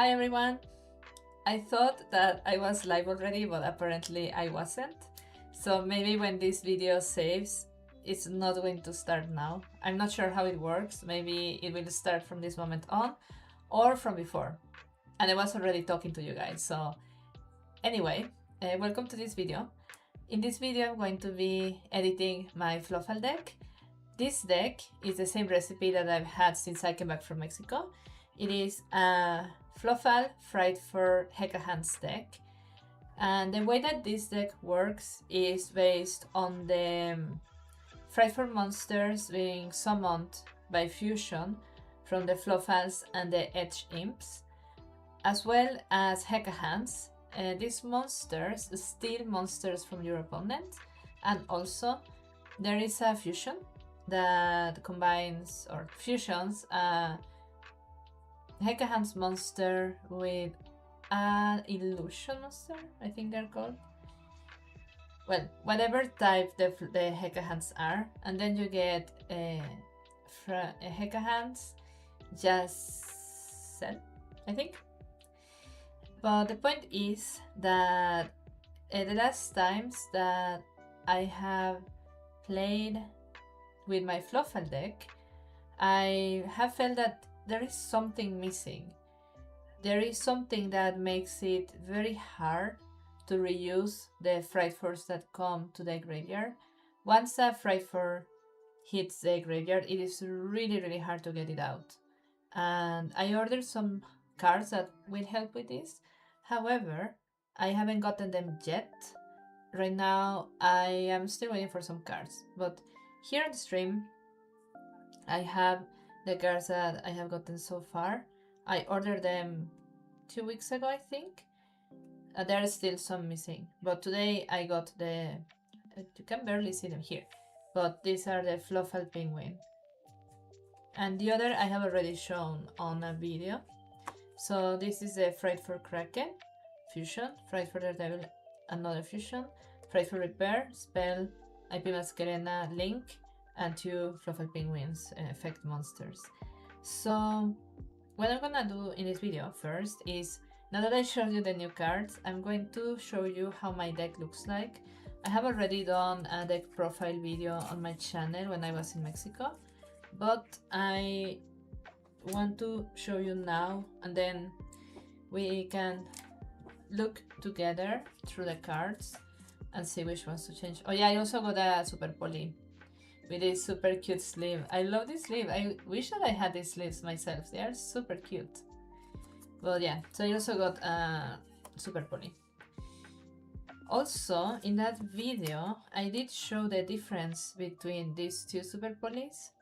Hi everyone! I thought that I was live already, but apparently I wasn't. So maybe when this video saves, it's not going to start now. I'm not sure how it works. Maybe it will start from this moment on or from before. And I was already talking to you guys. So anyway, welcome to this video. In this video, I'm going to be editing my Fluffal deck. This deck is the same recipe that I've had since I came back from Mexico. It is a Fluffal Fried for Hecahans deck. And the way that this deck works is based on the Fried for monsters being summoned by fusion from the Fluffals and the Edge Imps, as well as Hecahans. These monsters steal monsters from your opponent, and also there is a fusion that combines or fusions a Hecahans monster with an illusion monster, I think they're called. Well, whatever type the Hecahans are, and then you get Hecahans just Cell, I think. But the point is that the last times that I have played with my Fluffal deck, I have felt that there is something missing. There is something that makes it very hard to reuse the Fright Force that come to the graveyard. Once a Fright Force hits the graveyard, it is really hard to get it out. And I ordered some cards that will help with this. However, I haven't gotten them yet. Right now, I am still waiting for some cards. But here on the stream, I have the cards that I have gotten so far. I ordered them 2 weeks ago, I think. There are still some missing. But today I got the... you can barely see them here. But these are the Fluffal Penguin. And the other I have already shown on a video. So this is the Fright for Kraken fusion, Fright for Daredevil, another fusion, Fright for Repair, Spell, IP Masquerena, Link, and 2 Fluffal Penguins effect monsters. So what I'm gonna do in this video first is, now that I showed you the new cards, I'm going to show you how my deck looks like. I have already done a deck profile video on my channel when I was in Mexico, but I want to show you now, and then we can look together through the cards and see which ones to change. Oh yeah, I also got a Super Poly with this super cute sleeve. I love this sleeve. I wish that I had these sleeves myself. They are super cute. Well, yeah, so I also got a Super Poly. Also, in that video, I did show the difference between these two Super Polys.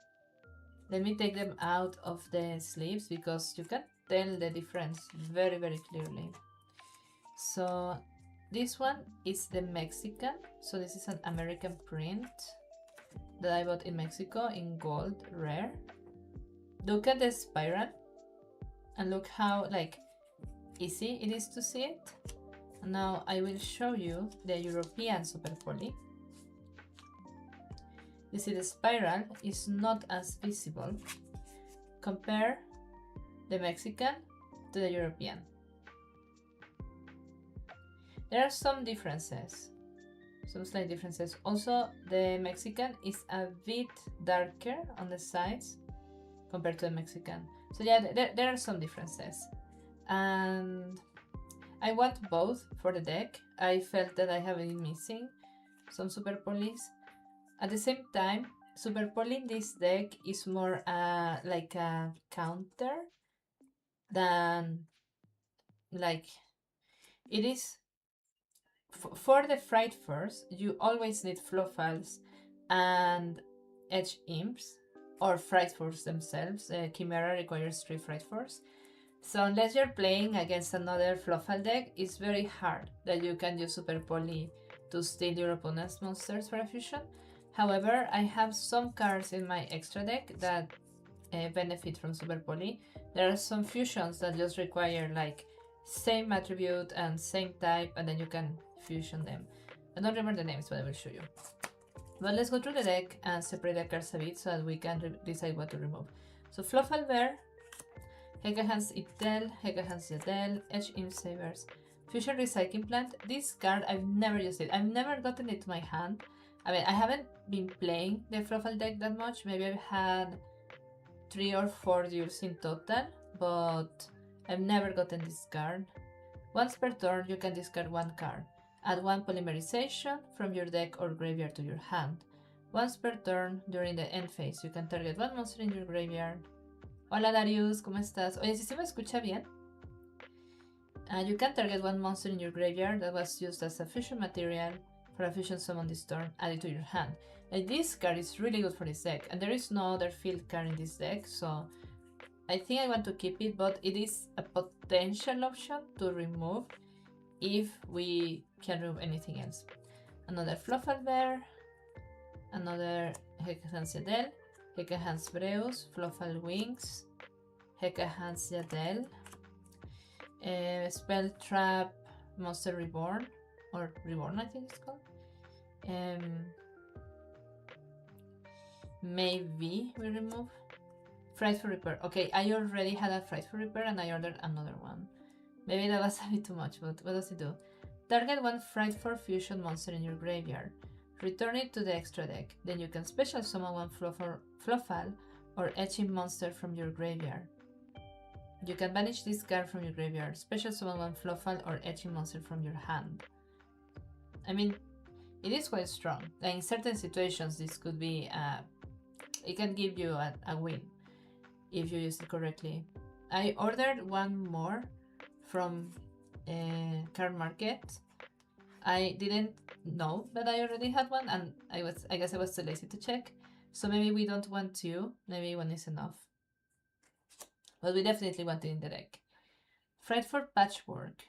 Let me take them out of the sleeves because you can tell the difference very clearly. So this one is the Mexican. So this is an American print that I bought in Mexico in gold rare. Look at the spiral and look how easy it is to see it. Now I will show you the European Super Poly. You see the spiral is not as visible. Compare the Mexican to the European. There are some differences, some slight differences. Also, the Mexican is a bit darker on the sides compared to the Mexican. So yeah, there are some differences. And I want both for the deck. I felt that I have been missing some Super Polys. At the same time, Super Poly in this deck is more like a counter than it is. For the Fright Force, you always need Fluffals and Edge Imps, or Fright Force themselves. Chimera requires 3 Fright Force. So unless you're playing against another Fluffal deck, it's very hard that you can use Super Poly to steal your opponent's monsters for a fusion. However, I have some cards in my extra deck that benefit from Super Poly. There are some fusions that just require same attribute and same type, and then you can fusion them. I don't remember the names, but I will show you. But let's go through the deck and separate the cards a bit so that we can decide what to remove. So Fluffal Bear Heka Hands Ibtel, Heka Hands Yadel, Edge Imp Savers, Fusion Recycling Plant. This card, I've never used it. I've never gotten it to my hand. I mean, I haven't been playing the Fluffal deck that much. Maybe I've had 3 or 4 duels in total, but I've never gotten this card. Once per turn, you can discard 1 card. Add 1 Polymerization from your deck or graveyard to your hand. Once per turn, during the end phase, you can target 1 monster in your graveyard. Hola Darius, ¿cómo estás? Oye, ¿sí se me escucha bien? You can target 1 monster in your graveyard that was used as a fusion material for a fusion summon this turn, add it to your hand. Like, this card is really good for this deck, and there is no other field card in this deck, so I think I want to keep it, but it is a potential option to remove if we can remove anything else. Another Fluffal Bear, another Heka Hands Yadel, Heka Hands Breus, Fluffal Wings, Heka Hands Yadel, Spell Trap Monster Reborn, or Reborn I think it's called. Maybe we remove Frightful Repair. Okay, I already had a Frightful Repair and I ordered another one. Maybe that was a bit too much, but what does it do? Target 1 Frightful Fusion monster in your graveyard. Return it to the extra deck. Then you can special summon 1 Fluffal or Etching monster from your graveyard. You can banish this card from your graveyard. Special summon 1 Fluffal or Etching monster from your hand. I mean, it is quite strong. Like, in certain situations, this could be it can give you a win if you use it correctly. I ordered 1 more from Card Market. I didn't know that I already had one, and I guess I was too lazy to check. So maybe we don't want 2. Maybe 1 is enough. But we definitely want it in the deck. Frightful Patchwork.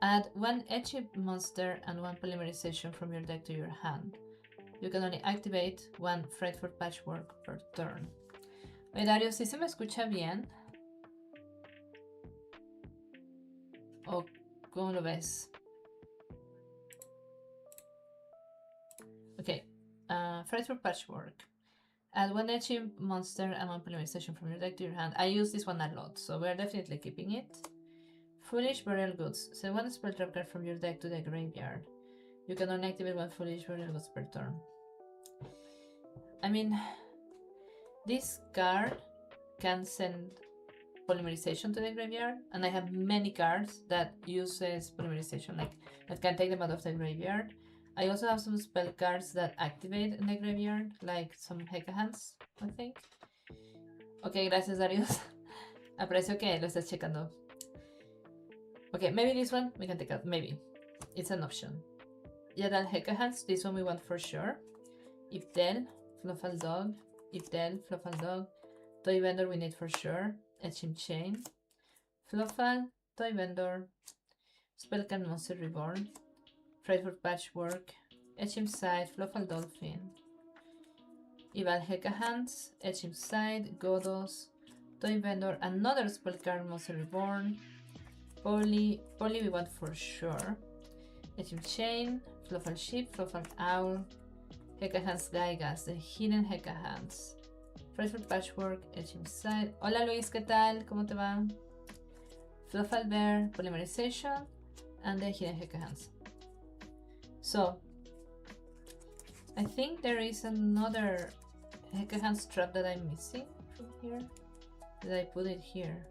Add 1 Etchy monster and 1 Polymerization from your deck to your hand. You can only activate 1 Frightful Patchwork per turn. Oye, Dario, ¿sí se me escucha bien? ¿O cómo lo ves? Okay, Frightful Patchwork. Add 1 Etchy monster and 1 Polymerization from your deck to your hand. I use this one a lot, so we're definitely keeping it. Foolish Burial Goods. Send 1 spell trap card from your deck to the graveyard. You can only activate 1 Foolish Burial Goods per turn. I mean, this card can send Polymerization to the graveyard, and I have many cards that uses Polymerization, like that can take them out of the graveyard. I also have some spell cards that activate in the graveyard, like some Heka Hands, I think. Ok, gracias Darius. Aprecio que lo estés checando. Okay, maybe this one we can take out, maybe. It's an option. Yadal Heka Hands, this one we want for sure. Ibtel, Fluffal Dog, Ibtel, Fluffal Dog. Toy Vendor we need for sure. Etchim Chain. Fluffal, Toy Vendor. Spellcard Monster Reborn. Frightful Patchwork. Etchim Side, Fluffal Dolphin. Ibal Heka Hands, Etchim Side, Godos. Toy Vendor, another Spellcard Monster Reborn. Poly we want for sure. Etchim Chain, Fluffal Ship, Fluffal Owl, Heka Hands Gaigas, the hidden Heka Hands. Frightful Patchwork, Etchim Side. Hola Luis, ¿qué tal? ¿Cómo te va? Fluffal Bear, Polymerization, and the hidden Heka Hands. So, I think there is another Heka Hands trap that I'm missing from here. Did I put it here?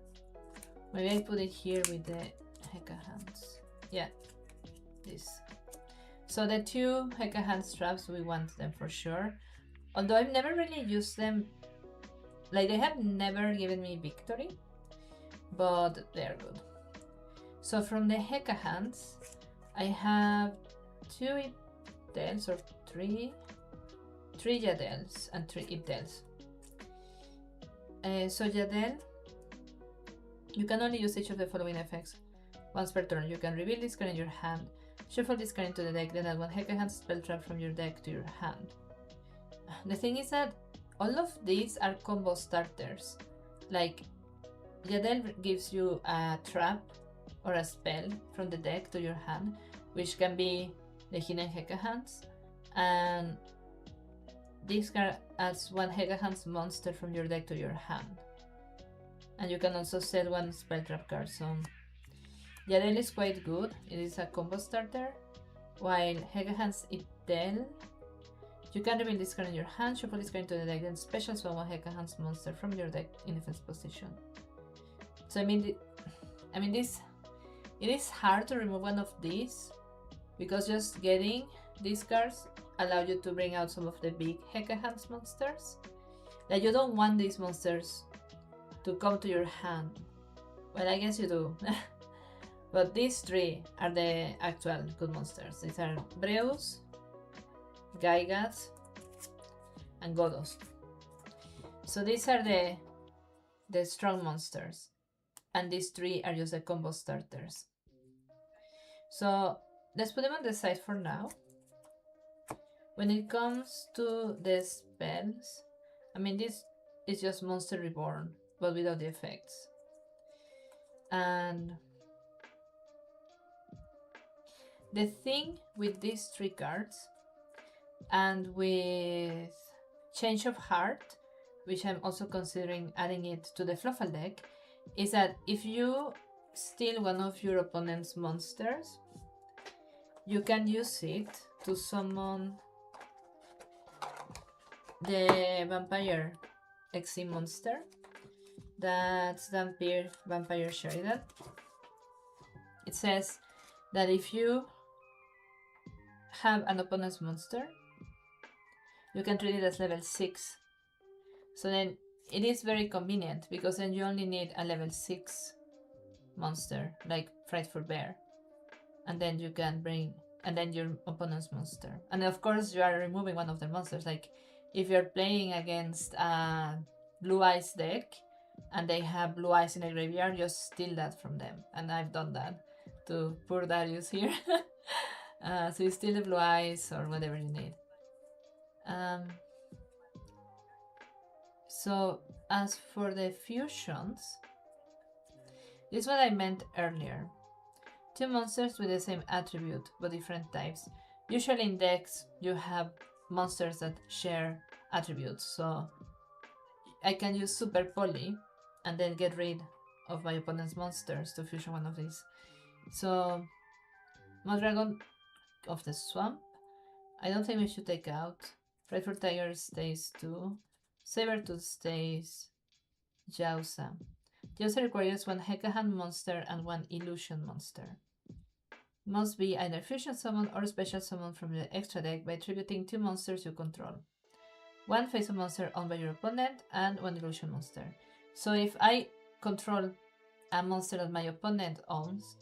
Maybe I put it here with the Heka Hands. Yeah, this. So the 2 Heka Hands traps, we want them for sure. Although I've never really used them, like they have never given me victory, but they're good. So from the Heka Hands, I have 2 Ibdels, or 3 Yadels and 3 Ibdels. So Yadel, you can only use each of the following effects once per turn. You can reveal this card in your hand, shuffle this card into the deck, then add 1 Heka Hands spell trap from your deck to your hand. The thing is that all of these are combo starters. Like, Yadel gives you a trap or a spell from the deck to your hand, which can be the hidden Heka Hands, and this card adds 1 Heka Hands monster from your deck to your hand. And you can also sell one spell trap card. So Yadel is quite good. It is a combo starter. While Hecahan's Idel, you can reveal this card in your hand, shuffle this card into the deck, then special summon Hecahan's monster from your deck in defense position. So I mean this. It is hard to remove one of these because just getting these cards allow you to bring out some of the big Hecahan's monsters. Like you don't want these monsters to come to your hand. Well, I guess you do. But these three are the actual good monsters. These are Breus, Gygax, and Godos. So these are the strong monsters. And these three are just the combo starters. So let's put them on the side for now. When it comes to the spells, I mean this is just Monster Reborn, but without the effects. And the thing with these three cards and with Change of Heart, which I'm also considering adding it to the Fluffal deck, is that if you steal one of your opponent's monsters, you can use it to summon the Vampire XC monster. That's Vampire Sheridan. It says that if you have an opponent's monster, you can treat it as level 6. So then it is very convenient because then you only need a level 6 monster, like Frightful Bear. And then you can bring, and then your opponent's monster. And of course you are removing one of the monsters. Like if you're playing against a Blue Eyes deck and they have Blue Eyes in the graveyard, just steal that from them. And I've done that to poor Darius here. So you steal the Blue Eyes or whatever you need. So as for the fusions, this is what I meant earlier. Two monsters with the same attribute but different types. Usually in decks you have monsters that share attributes, so I can use Super Poly and then get rid of my opponent's monsters to fusion one of these. So Mondragon of the Swamp, I don't think we should take out. Frightful Tiger stays 2. Sabertooth stays Jausa. Jausa requires one Hecahan monster and one Illusion monster. Must be either fusion summon or special summon from the extra deck by tributing 2 monsters you control. One face-up monster owned by your opponent and one illusion monster. So if I control a monster that my opponent owns,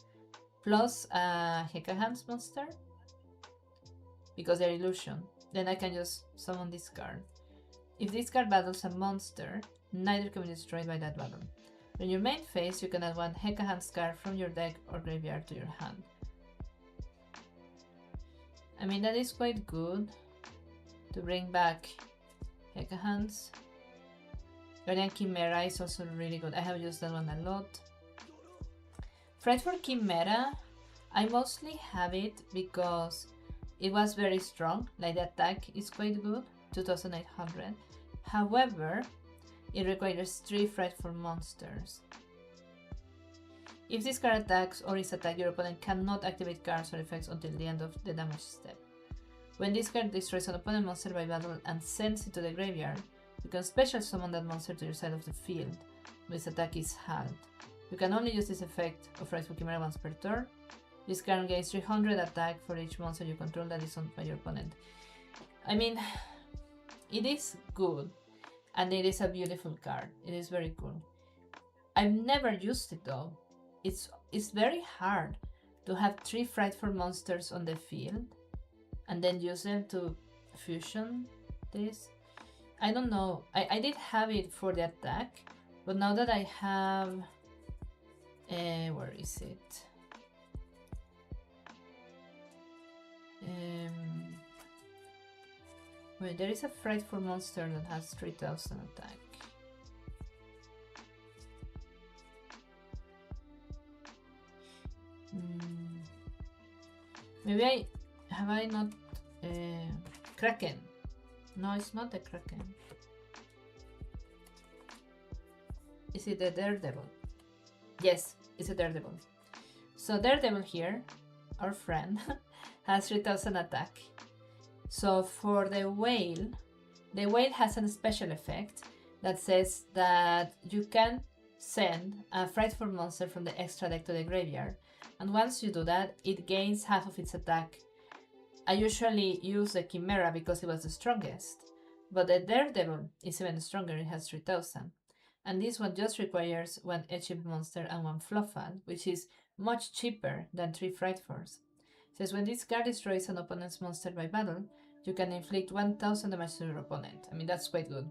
plus a Hecahan's monster, because they're illusion, then I can just summon this card. If this card battles a monster, neither can be destroyed by that battle. In your main phase, you can add one Hecahan's card from your deck or graveyard to your hand. I mean, that is quite good to bring back Hecahan's. Guardian Chimera is also really good. I have used that one a lot. Frightful Chimera, I mostly have it because it was very strong. Like the attack is quite good, 2800. However, it requires 3 Frightful monsters. If this card attacks or is attacked, your opponent cannot activate cards or effects until the end of the damage step. When this card destroys an opponent monster by battle and sends it to the graveyard, you can special summon that monster to your side of the field. This attack is halved. You can only use this effect of Frightful Chimera once per turn. This card gains 300 attack for each monster you control that is owned by your opponent. I mean, it is good, and it is a beautiful card. It is very cool. I've never used it though. It's very hard to have 3 Frightful monsters on the field and then use them to fusion this. I don't know. I did have it for the attack, but now that I have... where is it? Wait, there is a Frightful monster that has 3000 attack. Maybe have I not Kraken? No, it's not the Kraken. Is Is it the Daredevil? Yes, it's a Daredevil. So Daredevil here, our friend, has 3000 attack. So for the whale has a special effect that says that you can send a frightful monster from the extra deck to the graveyard. And once you do that, it gains half of its attack. I usually use the Chimera because it was the strongest, but the Daredevil is even stronger, it has 3000. And this one just requires one Edge-Ship monster and one Fluffal, which is much cheaper than 3 Frightfuls. It says when this card destroys an opponent's monster by battle, you can inflict 1000 damage to your opponent. I mean, that's quite good.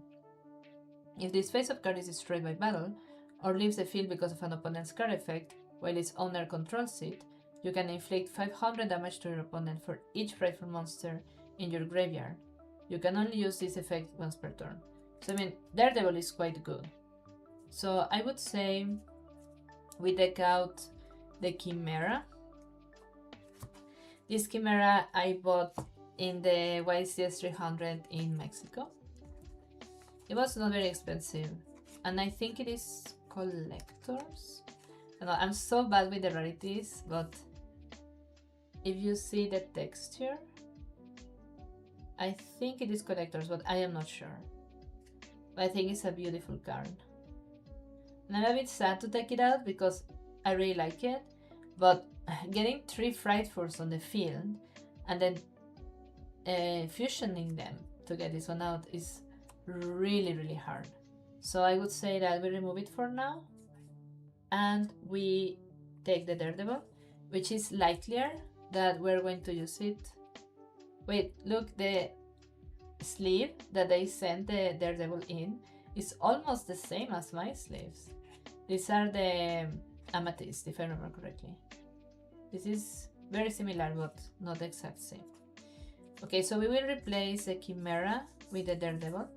If this face-up card is destroyed by battle, or leaves the field because of an opponent's card effect, while its owner controls it, you can inflict 500 damage to your opponent for each frightful monster in your graveyard. You can only use this effect once per turn. So I mean, Daredevil is quite good. So I would say we deck out the Chimera. This Chimera I bought in the YCS 300 in Mexico. It was not very expensive, and I think it is collectors. I know, I'm so bad with the rarities, but if you see the texture, I think it is collectors, but I am not sure. But I think it's a beautiful card. And I'm a bit sad to take it out because I really like it, but getting 3 Frightfuls on the field and then fusioning them to get this one out is really hard. So I would say that we remove it for now and we take the Daredevil, which is likelier that we're going to use it. Wait, look, the sleeve that they sent the Daredevil in is almost the same as my sleeves. These are the Amethyst, if I remember correctly. This is very similar, but not the exact same. Okay, so we will replace the Chimera with the Daredevil.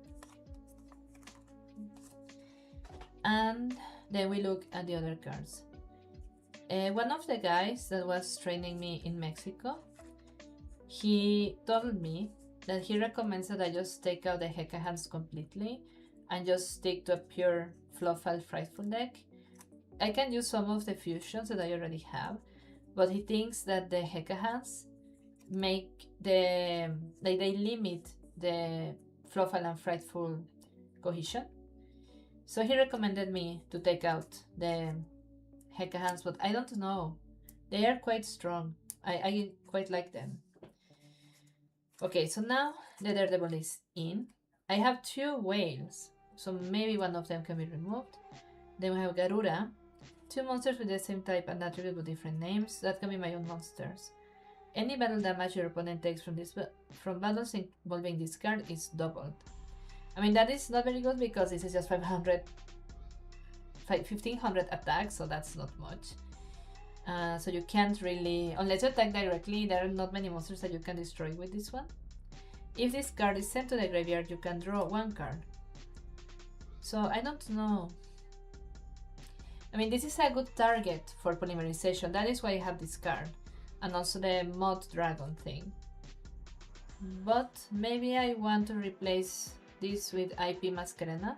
And then we look at the other cards. One of the guys that was training me in Mexico, he told me that he recommends that I just take out the Heka hands completely and just stick to a pure Fluffal Frightful deck. I can use some of the fusions that I already have, but he thinks that the Heka hands make they limit the Fluffal and Frightful cohesion. So he recommended me to take out the Heka hands, but I don't know. They are quite strong. I quite like them. Okay, so now the Daredevil is in. I have 2 whales, so maybe one of them can be removed. Then we have Garuda, 2 monsters with the same type and attribute with different names. That can be my own monsters. Any battle damage your opponent takes from battles involving this card is doubled. I mean, that is not very good because this is just 1500 attack, so that's not much. So you can't really, unless you attack directly, there are not many monsters that you can destroy with this one. If this card is sent to the graveyard, you can draw 1 card. So I don't know. I mean, this is a good target for polymerization. That is why I have this card. And also the Mod Dragon thing. But maybe I want to replace this with IP Masquerena.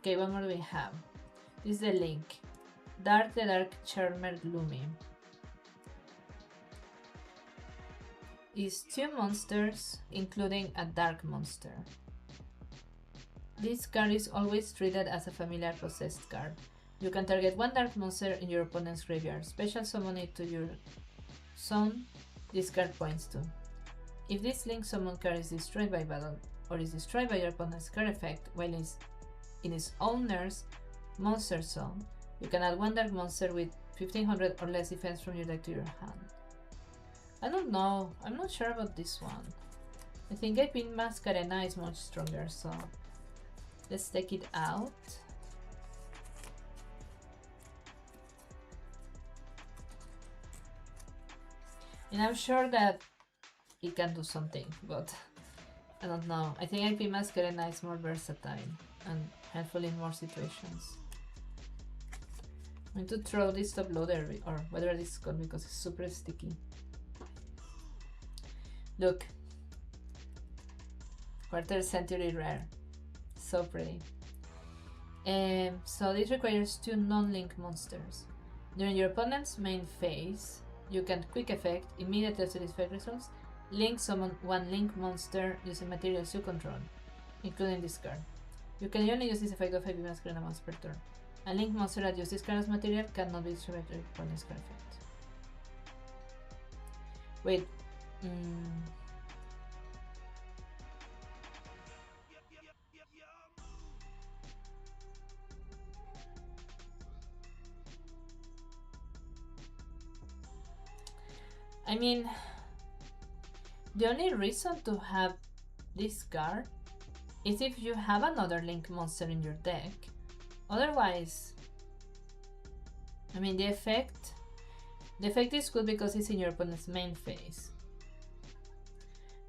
Okay, what more do we have? This is the link. Dark the Dark Charmer Gloomy. Is 2 monsters, including a dark monster. This card is always treated as a familiar possessed card. You can target 1 dark monster in your opponent's graveyard. Special summon it to your zone this card points to. If this link summon card is destroyed by battle or is destroyed by your opponent's card effect while it's in its owner's monster zone, you can add 1 dark monster with 1500 or less defense from your deck to your hand. I don't know, I'm not sure about this one. I think IP Masquerena is much stronger, so let's take it out. And I'm sure that it can do something, but I don't know. I think IP Masquerena is more versatile and helpful in more situations. I'm going to throw this top loader, or whatever this is called, because it's super sticky. Look. Quarter century rare. So pretty. So this requires 2 non-link monsters. During your opponent's main phase, you can quick effect, immediately after this effect results, link summon 1 link monster using materials you control, including this card. You can only use this effect of heavy masculine once per turn. A link monster that uses this card as material cannot be distributed upon this card effect. Wait. I mean, the only reason to have this card is if you have another link monster in your deck. Otherwise, I mean, the effect is good because it's in your opponent's main phase.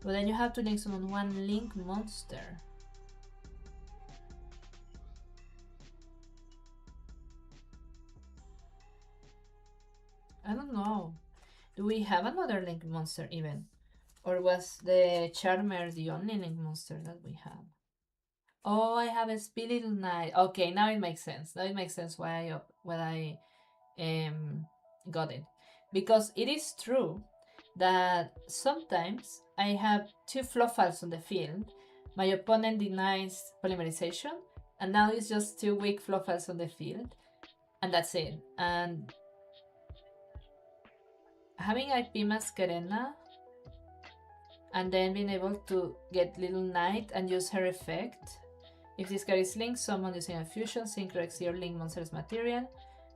But then you have to link summon 1 link monster. I don't know. Do we have another link monster even? Or was the Charmer the only link monster that we have? Oh, I have a Little Knight. Okay, now it makes sense. Now it makes sense why I got it. Because it is true that sometimes I have 2 Fluffals on the field. My opponent denies polymerization, and now it's just 2 weak Fluffals on the field, and that's it. And having IP Masquerena and then being able to get Little Knight and use her effect. If this card is linked, summon using a fusion, synchro your link monster's material.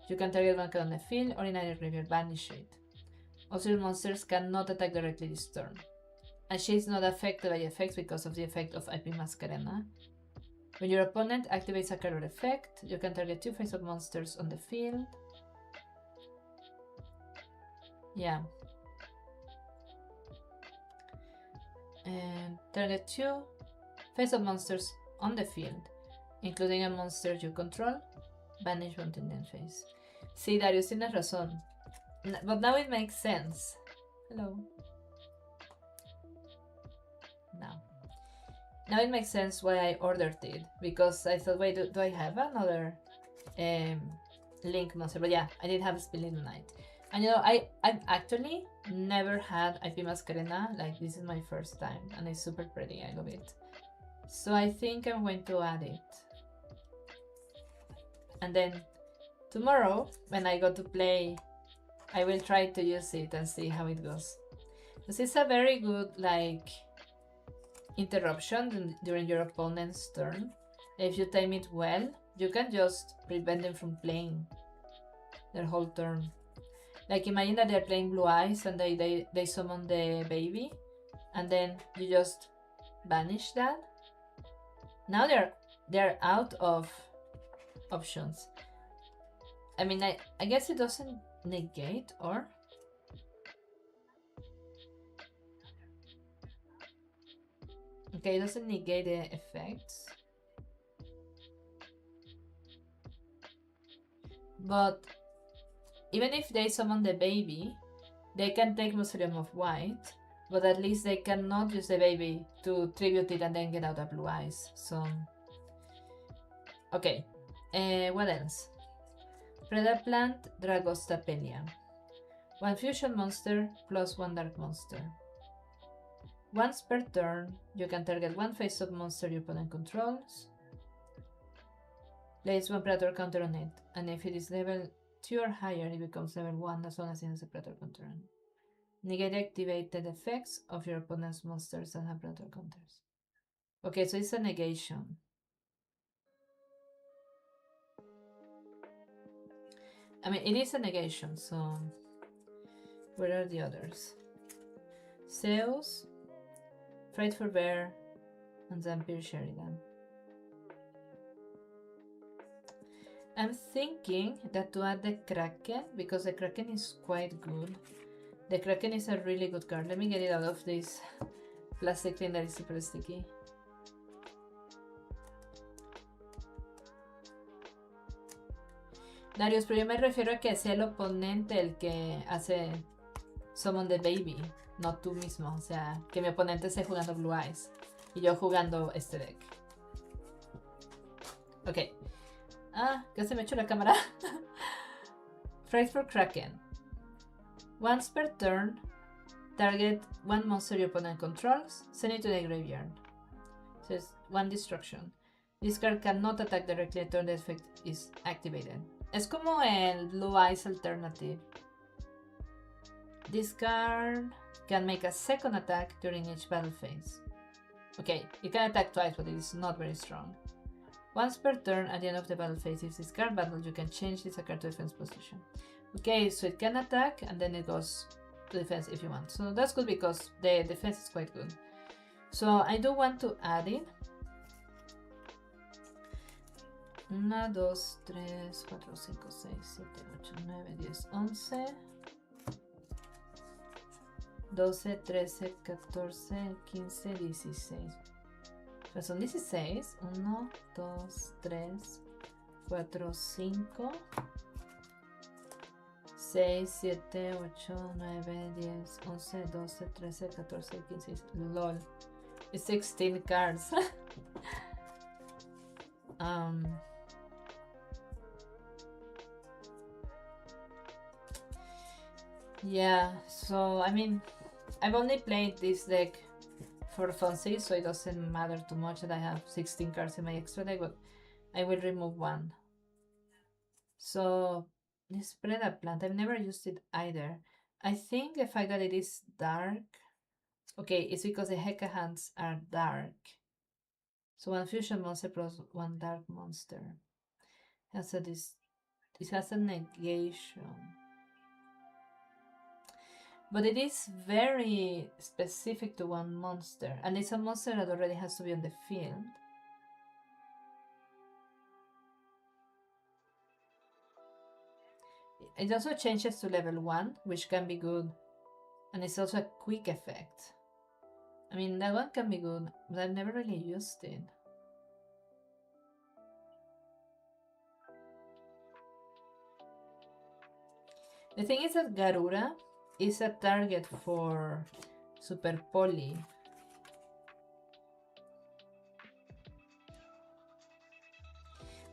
You can target one card on the field or in either graveyard, banish it. Also, your monsters cannot attack directly this turn. And she is not affected by effects because of the effect of IP Masquerena. When your opponent activates a card or effect, you can target 2 face-up monsters on the field. Yeah. And target 2 face-up monsters on the field, including a monster you control. Banish one in the face. Sí, Darius, tienes razón. But now it makes sense. Hello. Now it makes sense why I ordered it. Because I thought, wait, do I have another link monster? But yeah, I did have a Little Knight. And you know, I've actually never had IP Masquerena. Like, this is my first time. And it's super pretty. I love it. So I think I'm going to add it. And then tomorrow, when I go to play, I will try to use it and see how it goes. This is a very good, like, interruption during your opponent's turn. If you time it well, you can just prevent them from playing their whole turn. Like, imagine that they're playing Blue Eyes and they summon the baby, and then you just banish that. Now they're out of options. I mean, I guess it doesn't negate, or? Okay, it doesn't negate the effects. But even if they summon the baby, they can take Mausoleum of White, but at least they cannot use the baby to tribute it and then get out of Blue Eyes. So, okay. What else? Predator Plant, Dragostapelia. 1 fusion monster plus 1 dark monster. Once per turn, you can target 1 face-up monster your opponent controls. Place 1 Predator counter on it, and if it is level 2 or higher, it becomes level 1 as long as it has a Predator counter on. Negate activated effects of your opponent's monsters that have Predator counters. Okay, so it's a negation. I mean, it is a negation, so where are the others? Zeus, Frightful Bear, and Zampir Sheridan. I'm thinking that to add the Kraken, because the Kraken is quite good. The Kraken is a really good card. Let me get it out of this plastic thing that is super sticky. Darius, pero yo me refiero a que sea el oponente el que hace Summon the Baby, no tú mismo. O sea, que mi oponente esté jugando Blue Eyes y yo jugando este deck. Ok. Ah, casi me echo la cámara. Frightful Kraken. Once per turn, target one monster your opponent controls, send it to the graveyard. So it's one destruction. This card cannot attack directly until the effect is activated. Es como el Blue Eyes alternative. This card can make a second attack during each battle phase. Okay, it can attack twice, but it is not very strong. Once per turn, at the end of the battle phase, if this card battles, you can change this card to defense position. Okay, so it can attack, and then it goes to defense if you want. So that's good because the defense is quite good. So I do want to add it. 1, 2, 3, 4, 5, 6, 7, 8, 9, 10, 11, 12, 13, 14, 15, 16. O sea, son 16. 1, 2, 3, 4, 5, 6, 7, 8, 9, 10, 11, 12, 13, 14, 15. LOL. It's 16 cards. Yeah, so I mean, I've only played this deck for funsies, so it doesn't matter too much that I have 16 cards in my extra deck, but I will remove one. So this Preda plant, I've never used it either. I think the fact that it is dark, okay, it's because the Heka hands are dark. So one fusion monster plus one dark monster. It has a negation. But it is very specific to one monster, and it's a monster that already has to be on the field. It also changes to level 1, which can be good, and it's also a quick effect. I mean, that one can be good, but I've never really used it. The thing is that Garura is a target for Super Poly.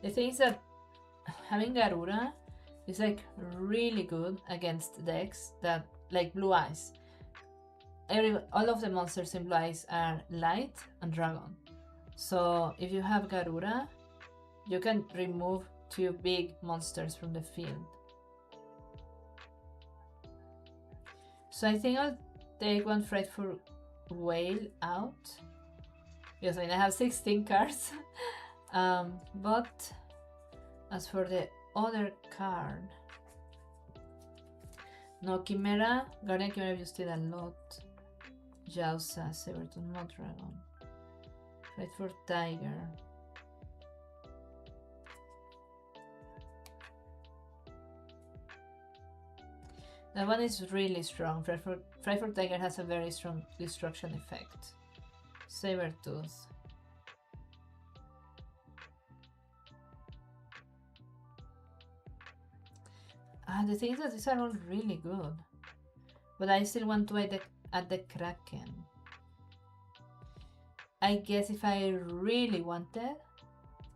The thing is that having Garura is like really good against decks that like Blue Eyes. All of the monsters in Blue Eyes are light and dragon. So if you have Garura, you can remove 2 big monsters from the field. So I think I'll take one Frightful Whale out. Because I mean I have 16 cards. But as for the other card, no, Chimera, Guardian Chimera used it a lot. Jausa, Sabertooth, no Dragon. Frightful Tiger. That one is really strong. Frightful Tiger has a very strong destruction effect. Sabertooth. The thing is that these are all really good. But I still want to add the Kraken. I guess if I really wanted,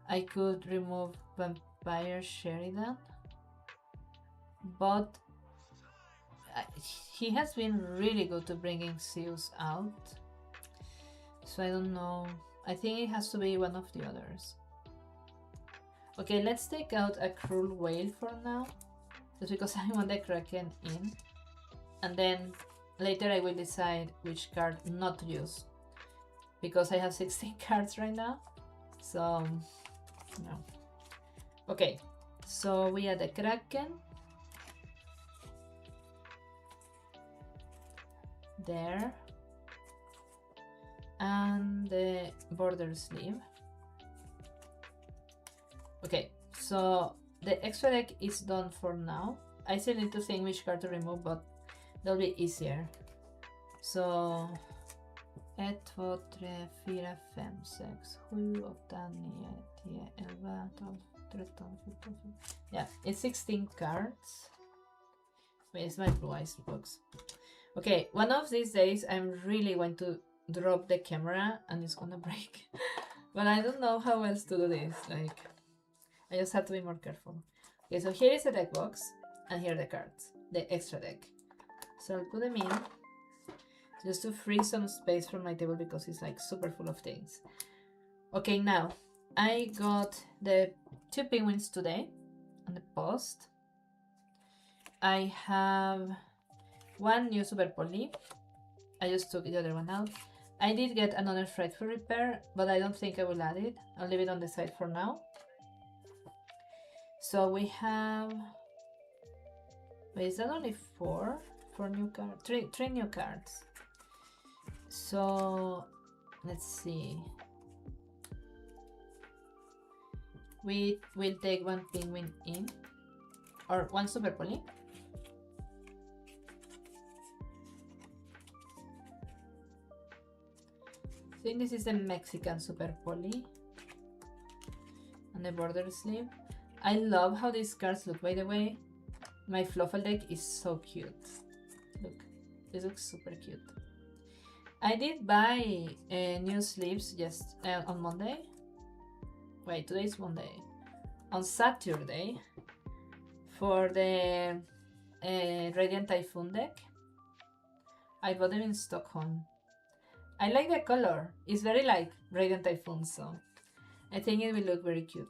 I could remove Vampire Sheridan. But he has been really good to bringing Zeus out. So I don't know. I think it has to be one of the others. Okay, let's take out a Cruel Whale for now. Just because I want the Kraken in. And then later I will decide which card not to use. Because I have 16 cards right now. So, no. Okay, so we add the Kraken. There. And the border sleeve. Okay, so the extra deck is done for now. I still need to think which card to remove, but that'll be easier. So 1, 2, 3, 4, 5, 6, 7, 8, 9, 10, 11, 12, 13, 14. Yeah, it's 16 cards. Wait, it's my Blue Eyes box. Okay, one of these days I'm really going to drop the camera and it's gonna break. But I don't know how else to do this. Like, I just have to be more careful. Okay, so here is the deck box, and here are the cards, the extra deck. So I'll put them in, just to free some space from my table because it's like super full of things. Okay, now I got the 2 penguins today on the post. I have 1 new Super Poly. I just took the other one out. I did get another Frightful Repair, but I don't think I will add it. I'll leave it on the side for now. So we have... Wait, is that only 4? 4 new cards? 3 new cards. So let's see. We will take 1 penguin in, or 1 Super Poly. I think this is the Mexican Super Poly on the border sleeve. I love how these cards look, by the way. My Fluffal deck is so cute. Look, this looks super cute. I did buy new sleeves just on Monday. Wait, today's Monday. On Saturday for the Radiant Typhoon deck. I bought them in Stockholm. I like the color. It's very like Radiant Typhoon, so I think it will look very cute.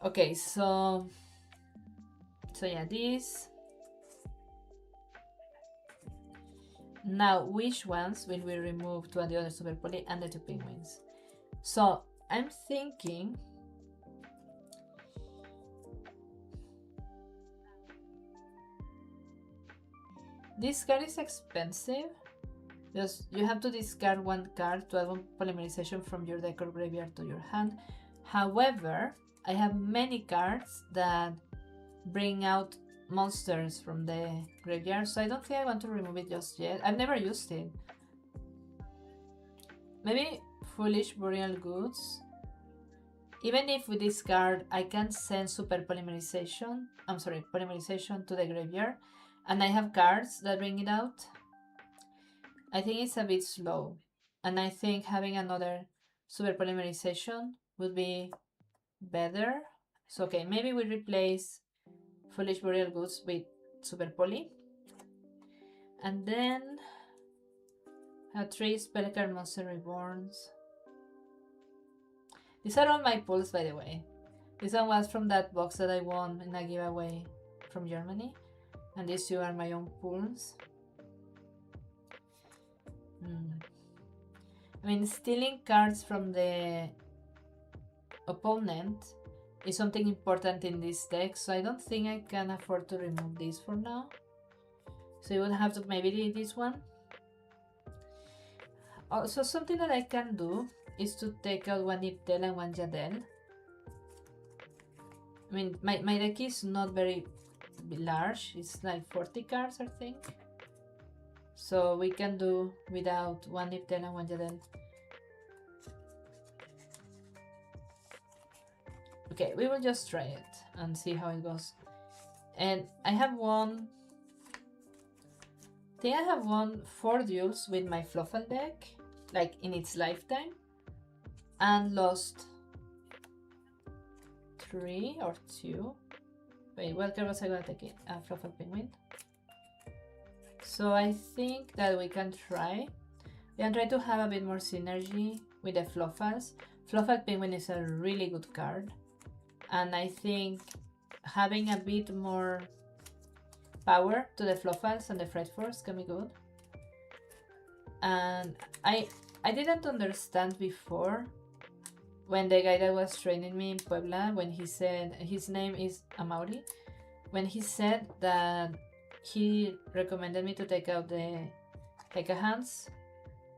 Okay, so yeah, this. Now, which ones will we remove to add the other Super Poly and the 2 penguins? So I'm thinking this card is expensive. Just you have to discard 1 card to add 1 polymerization from your deck or graveyard to your hand. However, I have many cards that bring out monsters from the graveyard, so I don't think I want to remove it just yet. I've never used it. Maybe Foolish Burial Goods. Even if we discard, I can send Super Polymerization. Polymerization to the graveyard, and I have cards that bring it out. I think it's a bit slow, and I think having another Super Polymerization would be better. So okay, maybe we replace Foolish Burial Goods with Super Poly. And then have 3 Spellcard Monster Reborns. These are all my pulls, by the way. This one was from that box that I won in a giveaway from Germany. And these 2 are my own pulls. I mean, stealing cards from the opponent is something important in this deck, so I don't think I can afford to remove this for now. So you would have to maybe do this one. Also, something that I can do is to take out 1 Niptel and 1 Jadel. I mean, my deck is not very large, it's like 40 cards, I think. So we can do without 1 Niptel and 1 Jadel. Okay, we will just try it and see how it goes. And I have won... I think I have won 4 duels with my Fluffal deck, like in its lifetime, and lost 3 or 2. Wait, what card was I gonna take it? Fluffal Penguin. So I think that we can try. We can try to have a bit more synergy with the Fluffals. Fluffal Penguin is a really good card, and I think having a bit more power to the Fluffals and the Frightforce can be good. And I didn't understand before when the guy that was training me in Puebla, when he said, his name is Amaury, when he said that he recommended me to take out the Heka Hands,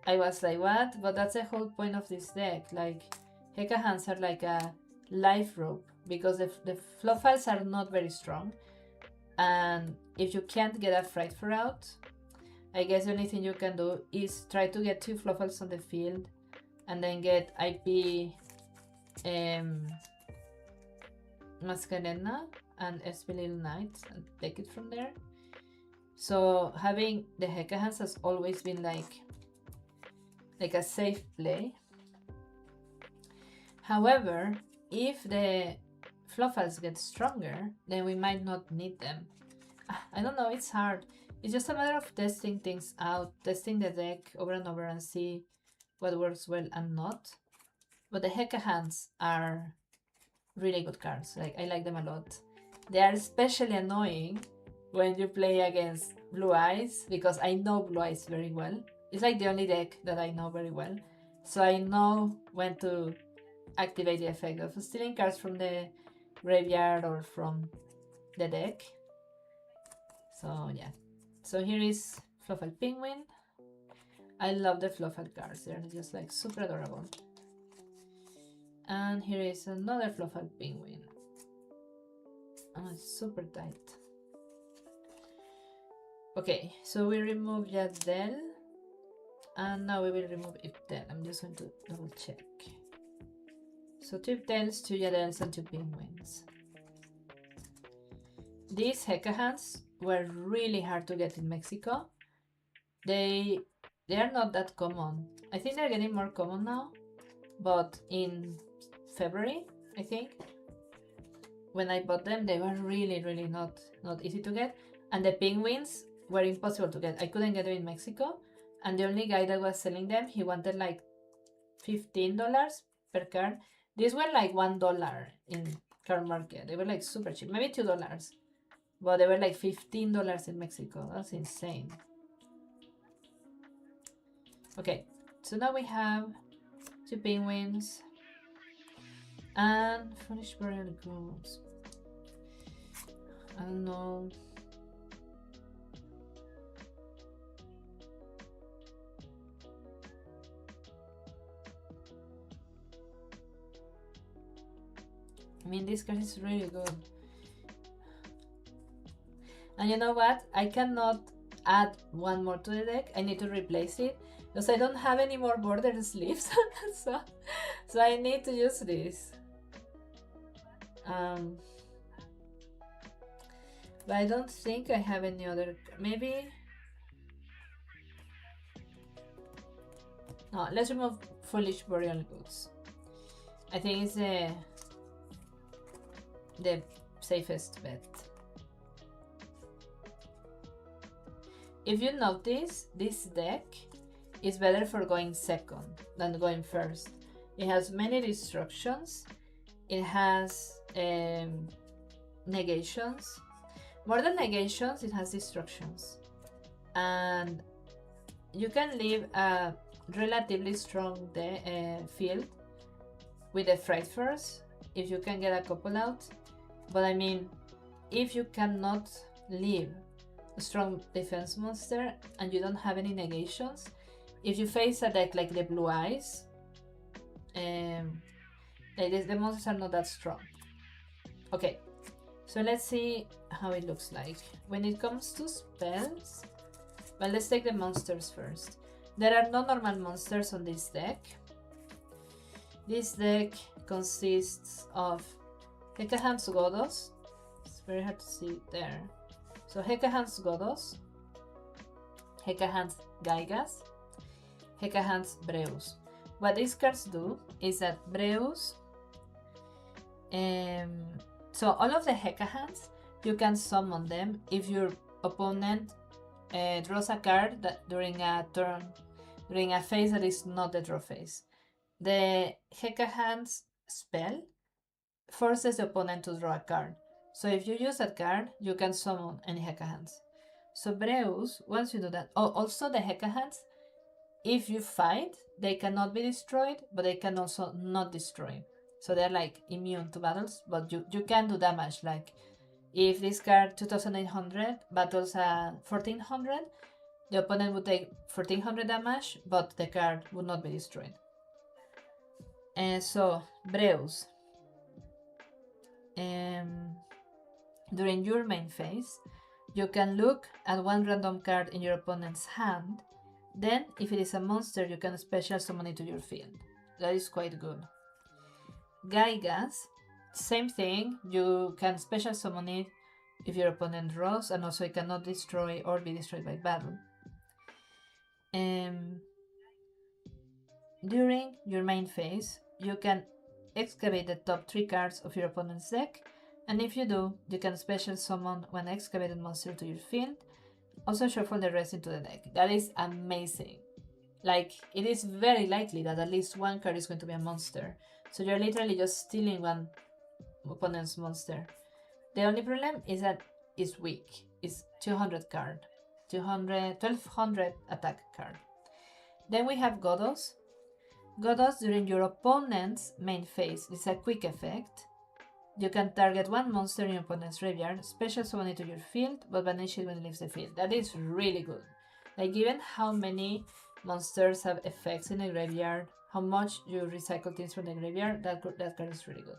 I was like, what? But that's the whole point of this deck. Like, Heka Hands are like a life rope, because the Fluffals are not very strong, and if you can't get a Frightful out, I guess the only thing you can do is try to get 2 Fluffals on the field and then get IP Mascarena and SP Little Knights and take it from there. So having the Heka Hands has always been like a safe play. However, if the Fluffals get stronger, then we might not need them. I don't know, it's hard. It's just a matter of testing things out, testing the deck over and over and see what works well and not. But the Heka hands are really good cards. Like, I like them a lot. They are especially annoying when you play against Blue Eyes, because I know Blue Eyes very well. It's like the only deck that I know very well. So I know when to activate the effect of stealing cards from the graveyard or from the deck. So yeah. So here is Fluffal Penguin. I love the Fluffal cards. They're just like super adorable. And here is another Fluffal Penguin. Oh, it's super tight. Okay, so we remove Yadel. And now we will remove Iptel. I'm just going to double check. So 2 Iptels, 2 Yadels, and 2 Penguins. These Heka hands were really hard to get in Mexico. They are not that common. I think they're getting more common now. But in February, I think, when I bought them, they were really not easy to get. And the Penguins were impossible to get. I couldn't get them in Mexico. And the only guy that was selling them, he wanted like $15 per card. These were like $1 in card market. They were like super cheap, maybe $2. But they were like $15 in Mexico. That's insane. Okay, so now we have 2 Penguins and Foolish Burial Grounds. I don't know. I mean, this card is really good. And you know what? I cannot add one more to the deck. I need to replace it because I don't have any more border sleeves. so I need to use this. But I don't think I have any other. Maybe. No, let's remove Foolish Burial Goods. I think it's the safest bet. If you notice, this deck is better for going second than going first. It has many destructions. It has negations. More than negations, it has destructions. And you can leave a relatively strong field with the Fright Force if you can get a couple out. But I mean, if you cannot leave a strong defense monster and you don't have any negations, if you face a deck like the Blue Eyes, the monsters are not that strong. Okay, so let's see how it looks like. When it comes to spells, well, let's take the monsters first. There are no normal monsters on this deck. This deck consists of Hecahan's Godos. It's very hard to see there. So Hecahan's Godos, Hecahan's Gaigas, Hecahan's Breus. What these cards do is that Breus, so all of the Hecahans, you can summon them if your opponent draws a card that during a turn, during a phase that is not the draw phase. The Hecahan's spell forces the opponent to draw a card. So if you use that card, you can summon any Hecahans. So Breus, once you do that, also the Hecahans, if you fight, they cannot be destroyed, but they can also not destroy. So they're like immune to battles, but you can do damage. Like if this card 2800 battles at 1400, the opponent would take 1400 damage, but the card would not be destroyed. And so Breus, during your main phase, you can look at one random card in your opponent's hand. Then, if it is a monster, you can special summon it to your field. That is quite good. Gaigas, same thing. You can special summon it if your opponent draws, and also it cannot destroy or be destroyed by battle. During your main phase, you can excavate the top 3 cards of your opponent's deck, and if you do, you can special summon one excavated monster to your field. Also shuffle the rest into the deck. That is amazing. Like, it is very likely that at least one card is going to be a monster. So you're literally just stealing one opponent's monster. The only problem is that it's weak. It's 200 card. 1200 attack card. Then we have Godos. Godos during your opponent's main phase. It's a quick effect. You can target one monster in your opponent's graveyard, special summon it to your field, but banish it when it leaves the field. That is really good. Like, given how many monsters have effects in the graveyard, how much you recycle things from the graveyard, that card is really good.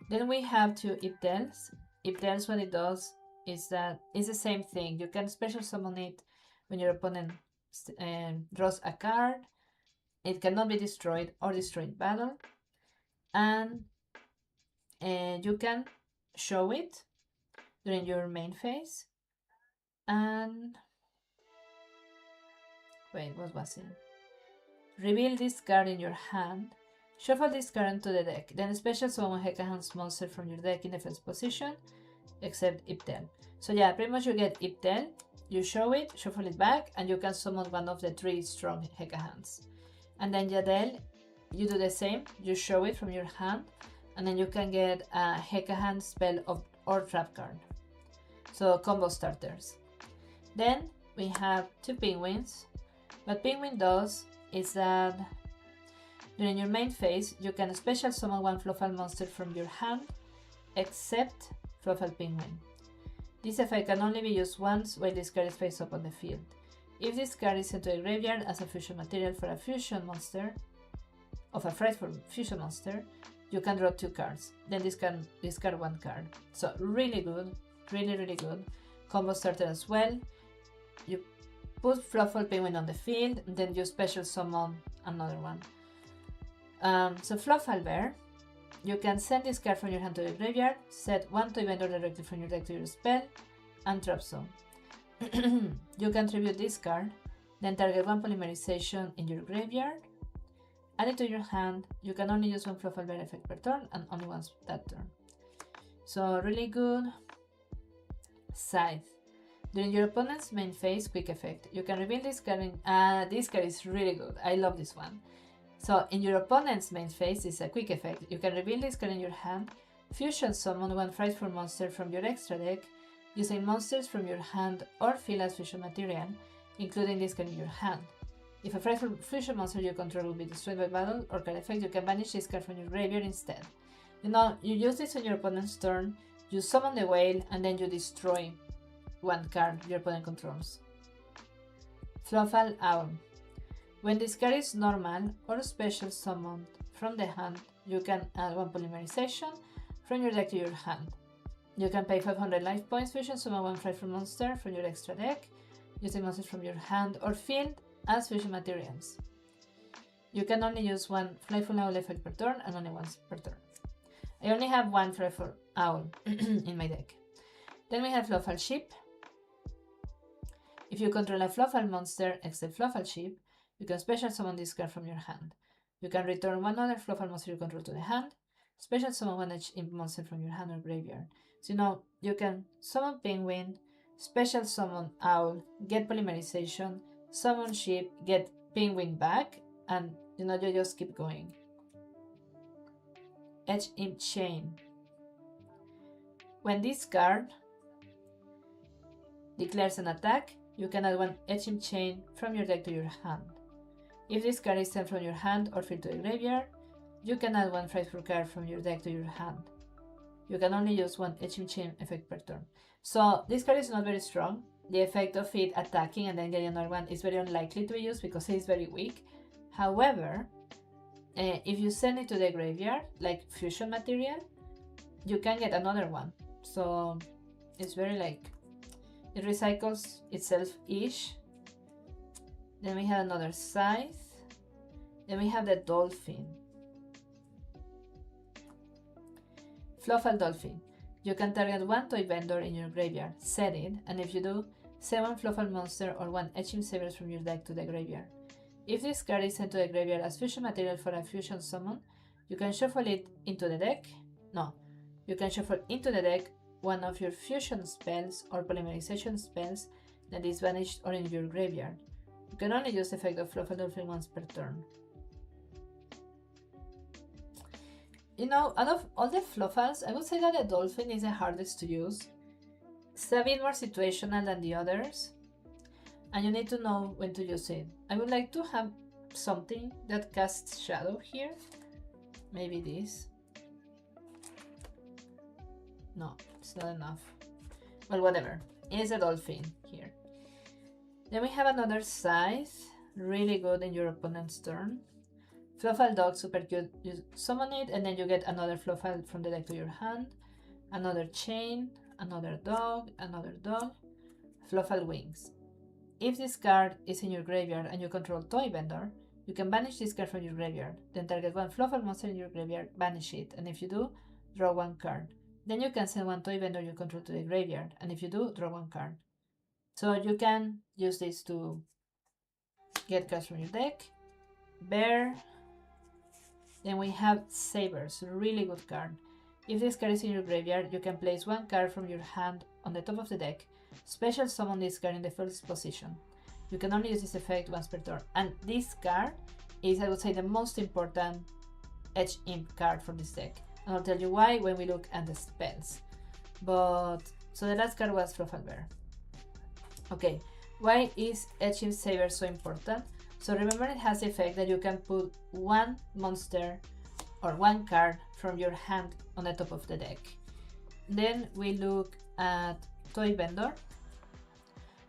Then we have 2 Iptels. Iptels, what it does is that it's the same thing. You can special summon it when your opponent draws a card. It cannot be destroyed or destroyed in battle. And you can show it during your main phase. And wait, what was it? Reveal this card in your hand. Shuffle this card into the deck. Then special summon Hekahan's monster from your deck in defense position, except Iptel. So yeah, pretty much you get Iptel, you show it, shuffle it back, and you can summon one of the 3 strong Hekahans. And then Yadel, you do the same, you show it from your hand, and then you can get a Hekahan spell or trap card. So combo starters. Then we have 2 Penguins. What Penguin does is that during your main phase, you can special summon one Fluffal monster from your hand, except Fluffal Penguin. This effect can only be used once while this card is face up on the field. If this card is sent to a graveyard as a fusion material for a fusion monster, of a frightful fusion monster, you can draw 2 cards. Then discard 1 card. So really good, really good. Combo starter as well. You put Fluffal Penguin on the field, and then you special summon another one. So Fluffal Bear, you can send this card from your hand to the graveyard, set 1 toy vendor directly from your deck to your spell, and trap zone. You can tribute this card, then target 1 polymerization in your graveyard, add it to your hand. You can only use 1 Fluffal Bear effect per turn, and only once that turn. So really good. Scythe. During your opponent's main phase, quick effect. You can reveal this card this card is really good. I love this one. So in your opponent's main phase, it's a quick effect. You can reveal this card in your hand, fusion summon 1 frightful monster from your extra deck, using monsters from your hand or field as fusion material, including this card in your hand. If a frightful fusion monster you control will be destroyed by battle or card effect, you can banish this card from your graveyard instead. You use this on your opponent's turn, you summon the whale, and then you destroy 1 card your opponent controls. Fluffal Owl. When this card is normal or special summoned from the hand, you can add 1 polymerization from your deck to your hand. You can pay 500 life points, fusion summon 1 frightful monster from your extra deck, using monsters from your hand or field as fusion materials. You can only use 1 Flyful Owl effect per turn and only once per turn. I only have 1 Flyful Owl in my deck. Then we have Fluffal Sheep. If you control a Fluffal monster except Fluffal Sheep, you can special summon this card from your hand. You can return 1 other Fluffal monster you control to the hand, special summon 1 imp monster from your hand or graveyard. So now you can summon Penguin, special summon Owl, get polymerization, summon Sheep, get Penguin back, and you just keep going. Edge Imp Chain. When this card declares an attack, you can add 1 Edge Imp Chain from your deck to your hand. If this card is sent from your hand or field to the graveyard, you can add 1 frightful card from your deck to your hand. You can only use 1 Edge Imp Chain effect per turn. So this card is not very strong. The effect of it attacking and then getting another one is very unlikely to be used because it is very weak. However, if you send it to the graveyard, like fusion material, you can get another one. So it's very it recycles itself-ish. Then we have another Scythe. Then we have the Dolphin. Fluffal Dolphin. You can target 1 toy vendor in your graveyard, set it, and if you do, send 1 Fluffal monster or 1 Etching Sabers from your deck to the graveyard. If this card is sent to the graveyard as fusion material for a fusion summon, You can shuffle it into the deck. No, you can shuffle into the deck one of your fusion spells or polymerization spells that is banished or in your graveyard. You can only use the effect of Fluffal Dolphin once per turn. You know, out of all the Fluffals, I would say that the Dolphin is the hardest to use. It's a bit more situational than the others, and you need to know when to use it. I would like to have something that casts shadow here. Maybe this. No, it's not enough. Well, whatever. It's a Dolphin here. Then we have another Scythe, really good in your opponent's turn. Fluffal Dog, super cute. You summon it, and then you get another Fluffal from the deck to your hand. Another Chain, another Dog, Fluffal Wings. If this card is in your graveyard and you control Toy Vendor, you can banish this card from your graveyard. Then target one Fluffal monster in your graveyard, banish it, and if you do, draw one card. Then you can send one Toy Vendor you control to the graveyard, and if you do, draw one card. So you can use this to get cards from your deck. Bear. Then we have Sabers, really good card. If this card is in your graveyard, you can place one card from your hand on the top of the deck, special summon this card in the first position. You can only use this effect once per turn. And this card is, I would say, the most important Edge Imp card for this deck. And I'll tell you why when we look at the spells. But, so the last card was Fluffal Bear. Okay, why is Edge Imp Saber so important? So remember, it has the effect that you can put one monster or one card from your hand on the top of the deck. Then we look at Toy Vendor.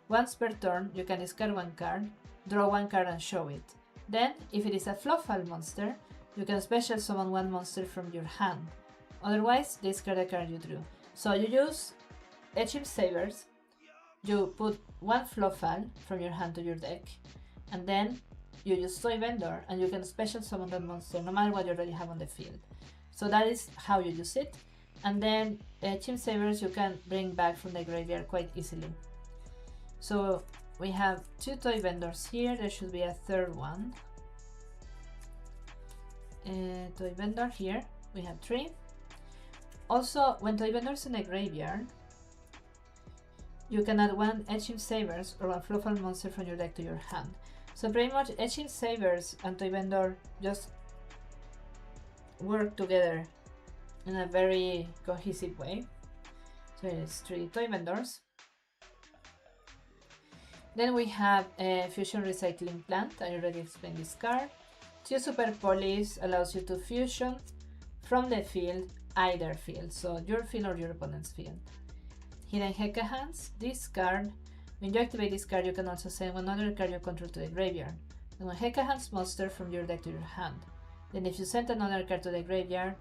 Once per turn, you can discard one card, draw one card and show it. Then, if it is a Fluffal monster, you can special summon one monster from your hand. Otherwise, discard a card you drew. So you use Edge Imp Sabers, you put one Fluffal from your hand to your deck, and then you use Toy Vendor and you can special summon that monster no matter what you already have on the field. So that is how you use it. And then Chimp Sabers you can bring back from the graveyard quite easily. So we have two Toy Vendors here, there should be a third one. Toy Vendor here, we have three. Also, when Toy Vendor's in the graveyard, you can add one Edge Imp Sabers or one Fluffal monster from your deck to your hand. So pretty much Edge Imp Sabers and Toy Vendor just work together in a very cohesive way. So it's three Toy Vendors. Then we have a Fusion Recycling Plant, I already explained this card. Two Super Polys allows you to fusion from the field, either field, so your field or your opponent's field. Hidden Heka Hands, this card, when you activate this card you can also send one other card you control to the graveyard. And one Heka Hands monster from your deck to your hand. Then if you send another card to the graveyard,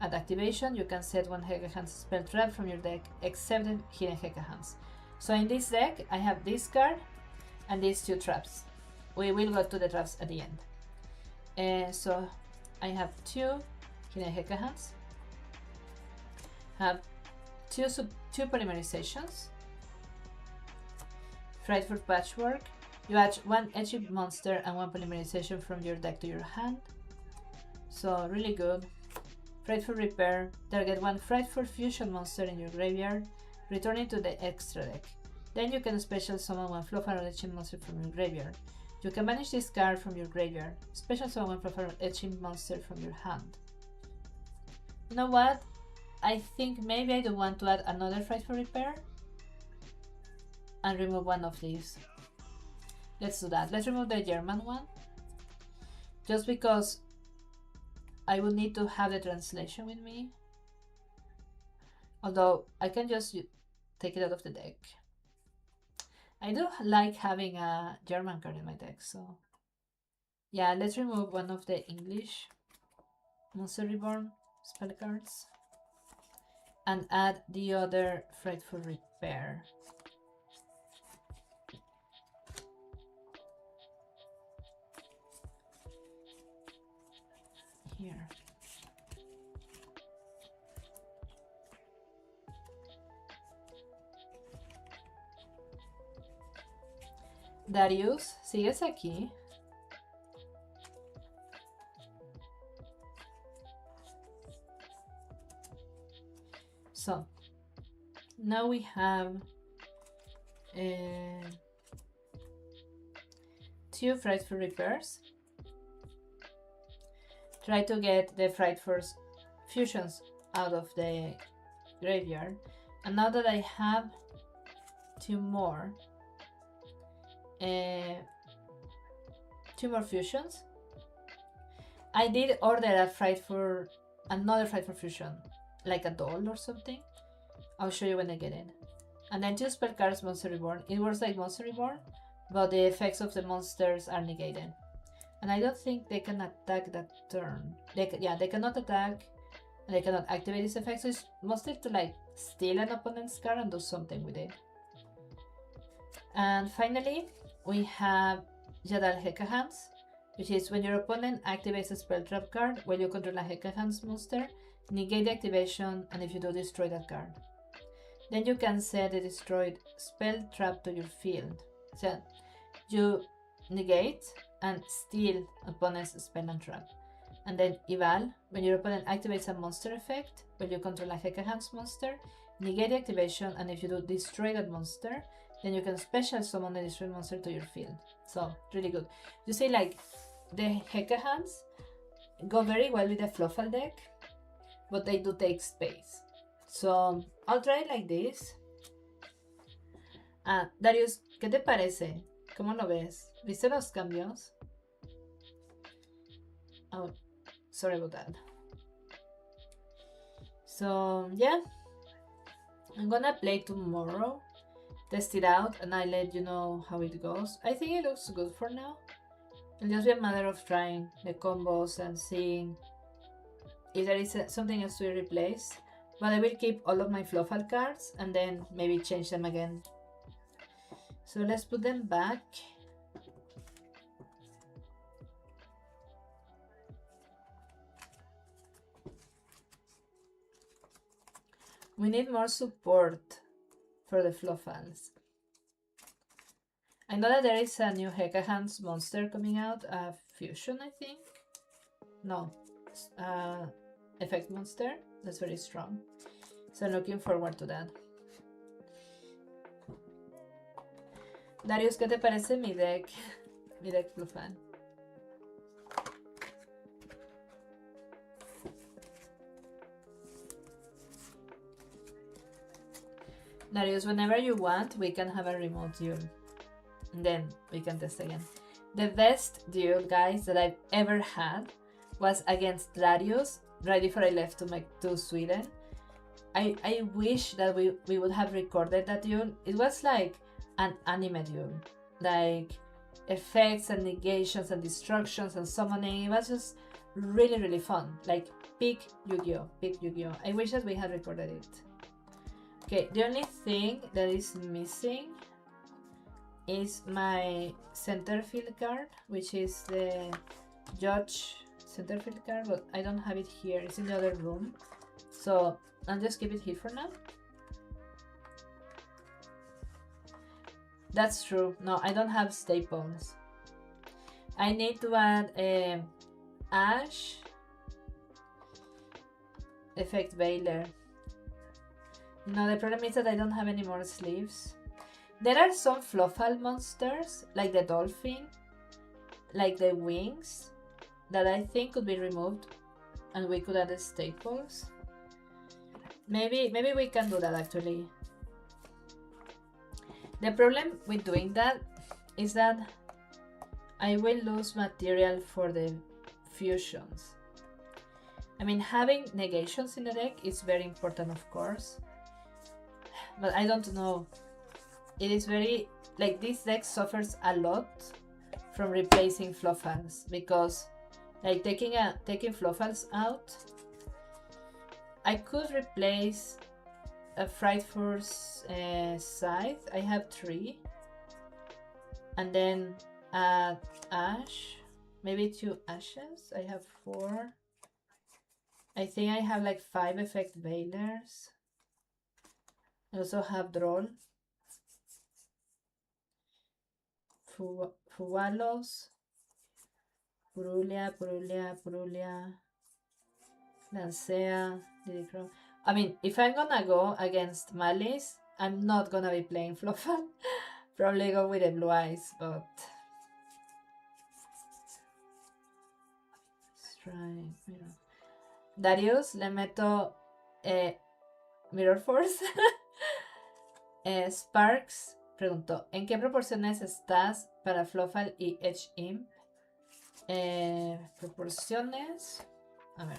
at activation you can set one Heka Hands spell trap from your deck except the Hidden Heka Hands. So in this deck I have this card and these two traps. We will go to the traps at the end. So I have two Hidden Heka Hands, have two polymerizations, Frightful Patchwork. You add one Edge Imp monster and one polymerization from your deck to your hand. So really good. Frightful Repair. Target one Frightful Fusion monster in your graveyard, return it to the extra deck. Then you can special summon one Fluffal or Edge Imp monster from your graveyard. You can banish this card from your graveyard. Special summon one Fluffal or Edge Imp monster from your hand. You know what? I think maybe I do want to add another Frightful Repair and remove one of these. Let's do that. Let's remove the German one, just because I will need to have the translation with me. Although I can just take it out of the deck. I do like having a German card in my deck, so yeah, let's remove one of the English Monster Reborn spell cards and add the other Frightful Repair. Here. Darius, ¿sigues aquí? So now we have 2 Frightful repairs. Try to get the Frightful fusions out of the graveyard. And now that I have 2 more, 2 more fusions, I did order another Frightful fusion, like a doll or something. I'll show you when I get it. And then 2 spell cards, Monster Reborn. It works like Monster Reborn, but the effects of the monsters are negated. And I don't think they can attack that turn. They cannot attack, and they cannot activate this effect, so it's mostly to like steal an opponent's card and do something with it. And finally, we have Jadal Hekahands, which is when your opponent activates a spell trap card while you control a Hekahands monster, negate the activation, and if you do, destroy that card. Then you can set the destroyed spell trap to your field. So you negate and steal opponent's spell and trap. And then Eval, when your opponent activates a monster effect, when you control a Hekahands monster, negate the activation, and if you do, destroy that monster, then you can special summon the destroyed monster to your field. So, really good. You see, like, the Hekahands go very well with the Fluffal deck, but they do take space. So, I'll try it like this. Darius, ¿qué te parece? ¿Cómo lo ves? ¿Viste los cambios? Oh, sorry about that. So, yeah. I'm gonna play tomorrow, test it out, and I'll let you know how it goes. I think it looks good for now. It'll just be a matter of trying the combos and seeing if there is something else to replace. But I will keep all of my Fluffal cards and then maybe change them again. So let's put them back. We need more support for the Fluffals. I know that there is a new Hekahands monster coming out, a fusion, I think. No, effect monster. That's very strong. So I'm looking forward to that. Darius, ¿qué te parece mi deck? Mi deck Fluffal. Darius, whenever you want, we can have a remote duel. And then we can test again. The best duel, guys, that I've ever had was against Darius right before I left to Sweden. I wish that we would have recorded that duel. It was like an anime duel. Like effects and negations and destructions and summoning. It was just really, really fun. Like peak Yu-Gi-Oh! Peak Yu-Gi-Oh! I wish that we had recorded it. Okay, the only thing that is missing is my centerfield card, which is the Judge centerfield card, but I don't have it here. It's in the other room. So I'll just keep it here for now. That's true. No, I don't have staples. I need to add Ash, Effect Veiler. No, the problem is that I don't have any more sleeves. There are some Fluffal monsters, like the dolphin, like the wings, that I think could be removed, and we could add the staples. Maybe we can do that actually. The problem with doing that is that I will lose material for the fusions. I mean, having negations in the deck is very important, of course, but I don't know. It is very, like, this deck suffers a lot from replacing Fluffals, because like taking Fluffals out, I could replace a Frightful Scythe. I have 3, and then add Ash, maybe 2 Ashes. I have 4. I think I have like 5 Effect Veilers. I also have Droll, Fuwalos, Purulia, Lancea, Didicro. I mean, if I'm gonna go against Malice, I'm not gonna be playing Fluffal. Probably go with the blue eyes, but let's try. Mira. Darius, le meto Mirror Force. Sparks preguntó, ¿en qué proporciones estás para Fluffal y Edge Imp? Proporciones. A ver.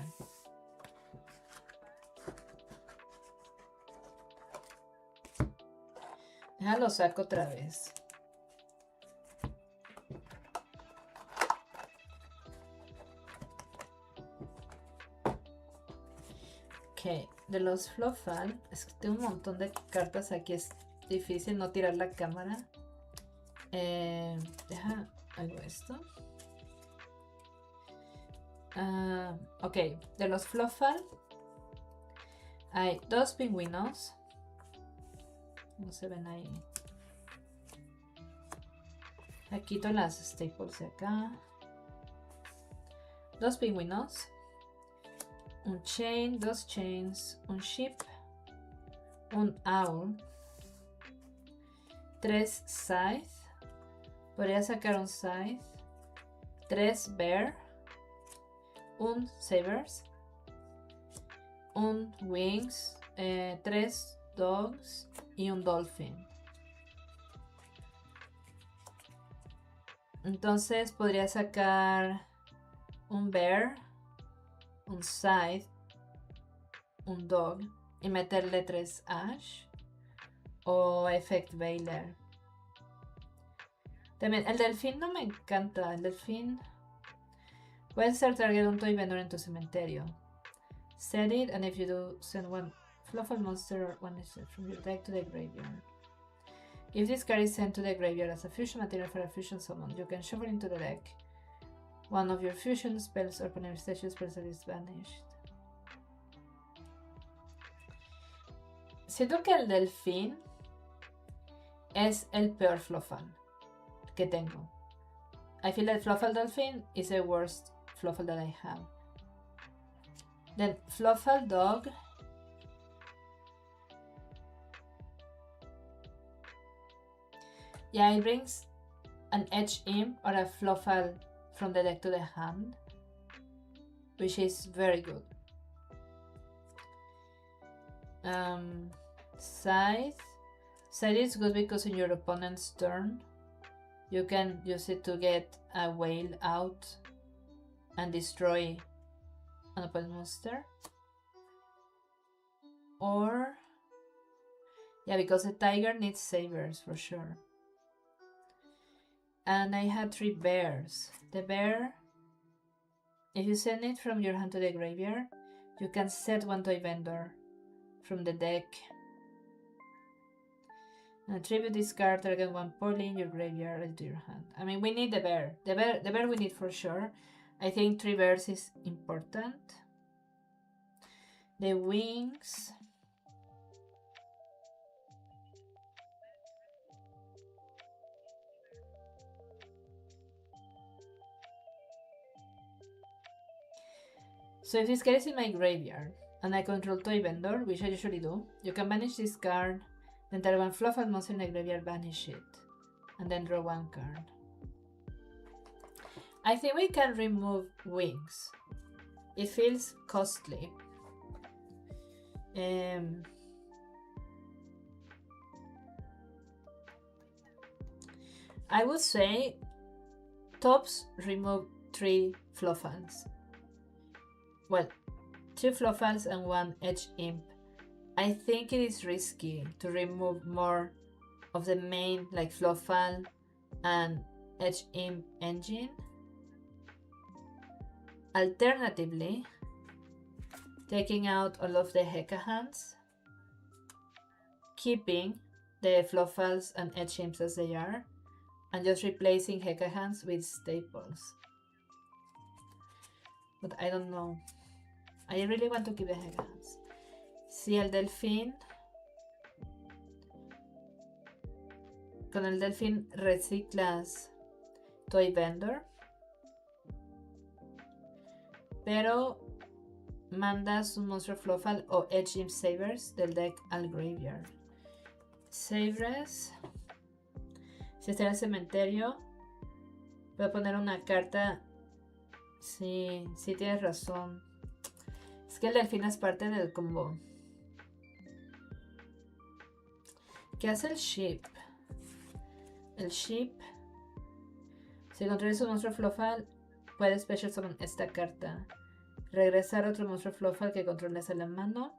Déjalo saco otra vez. Ok, de los Fluffal, es que tengo un montón de cartas aquí, es difícil no tirar la cámara. Deja, hago esto. Ok, de los Fluffal hay 2 pingüinos. No se ven ahí. Aquí quito las staples de acá. 2 pingüinos. Un chain, 2 chains, un sheep, un owl, 3 scythe, podría sacar un scythe, 3 bear, un sabers, un wings, 3 dogs y un dolphin. Entonces podría sacar un bear, un scythe, un dog y meterle 3 ash o effect Veiler. También el delfín no me encanta. El delfín puede ser target un toy vendor en tu cementerio. Set it, and if you do, send one Fluffal monster or one from your deck to the graveyard. If this card is sent to the graveyard as a fusion material for a fusion summon, you can shuffle into the deck one of your fusion spells or manifestation spells that is banished. Siento que el delfín es el peor Fluffal que tengo. I feel that Fluffal Dolphin is the worst Fluffal that I have. Then Fluffal Dog. Yeah, it brings an Edge Imp or a Fluffal from the deck to the hand, which is very good. Scythe. Scythe is good because in your opponent's turn, you can use it to get a whale out and destroy an opponent monster. Or, yeah, because the tiger needs sabers for sure. And I had 3 bears. The bear, if you send it from your hand to the graveyard, you can set one toy vendor from the deck. And attribute this card, target one poorly in your graveyard into your hand. I mean, we need the bear. The bear we need for sure. I think 3 bears is important. The wings. So if this card is in my graveyard and I control toy vendor, which I usually do, you can banish this card, then target one Fluffal monster in the graveyard, banish it, and then draw 1 card. I think we can remove wings. It feels costly. I would say tops remove 3 Fluffals. Well, 2 Fluffals and 1 Edge Imp. I think it is risky to remove more of the main like Fluffal and Edge Imp engine. Alternatively, taking out all of the Heka hands, keeping the Fluffals and Edge Imps as they are, and just replacing Heka hands with staples. But I don't know. I really want to keep the Heka hands. Si el delfín. Con el delfín reciclas toy vendor. Pero mandas un monstruo Fluffal o Edge Gym Savers del deck al graveyard. Savers. Si está en el cementerio, voy a poner una carta. Sí, sí tienes razón. Es que el delfín es parte del combo. ¿Qué hace el ship? El ship. Si controlas un monstruo Fluffal, puedes special summon esta carta. Regresar otro monstruo Fluffal que controles en la mano.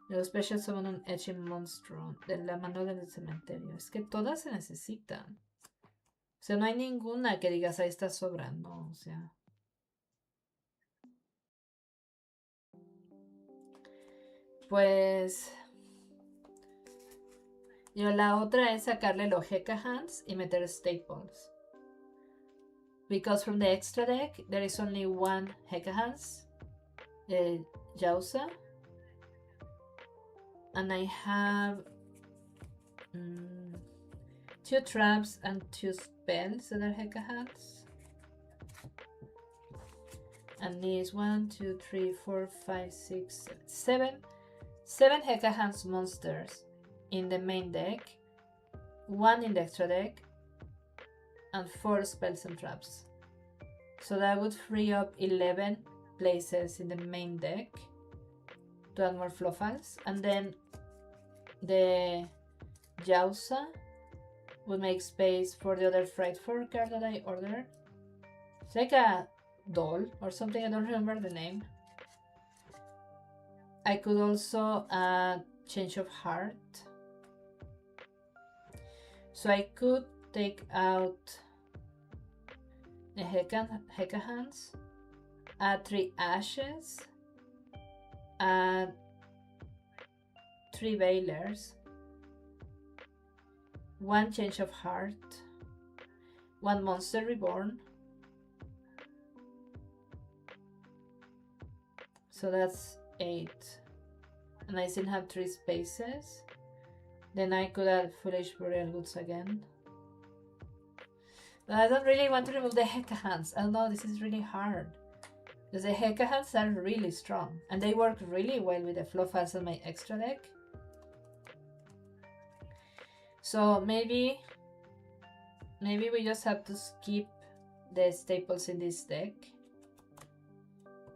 Luego special summon un Edge monstruo de la mano del cementerio. Es que todas se necesitan. O sea, no hay ninguna que digas ahí está sobrando. O sea. Pues. Yo la otra es sacarle los Heka Hands y meter Staples. Because from the extra deck, there is only one Heka Hands. Jausa. And I have 2 traps and 2 spells that are Heka Hands. And these 1, 2, 3, 4, 5, 6, 7 Heka Hands monsters in the main deck, 1 in the extra deck, and 4 spells and traps. So that would free up 11 places in the main deck to add more Fluffals, and then the Jausa would make space for the other Frightful card that I ordered. It's like a doll or something, I don't remember the name. I could also add Change of Heart. So I could take out the Heka Hands, add 3 Ashes, add 3 Veilers, 1 Change of Heart, 1 Monster Reborn. So that's 8. And I still have 3 spaces. Then I could add Foolish Burial Goods again. But I don't really want to remove the Heka Hands. I don't know, this is really hard. Because the Heka Hands are really strong. And they work really well with the Fluffals on my extra deck. So maybe we just have to skip the staples in this deck.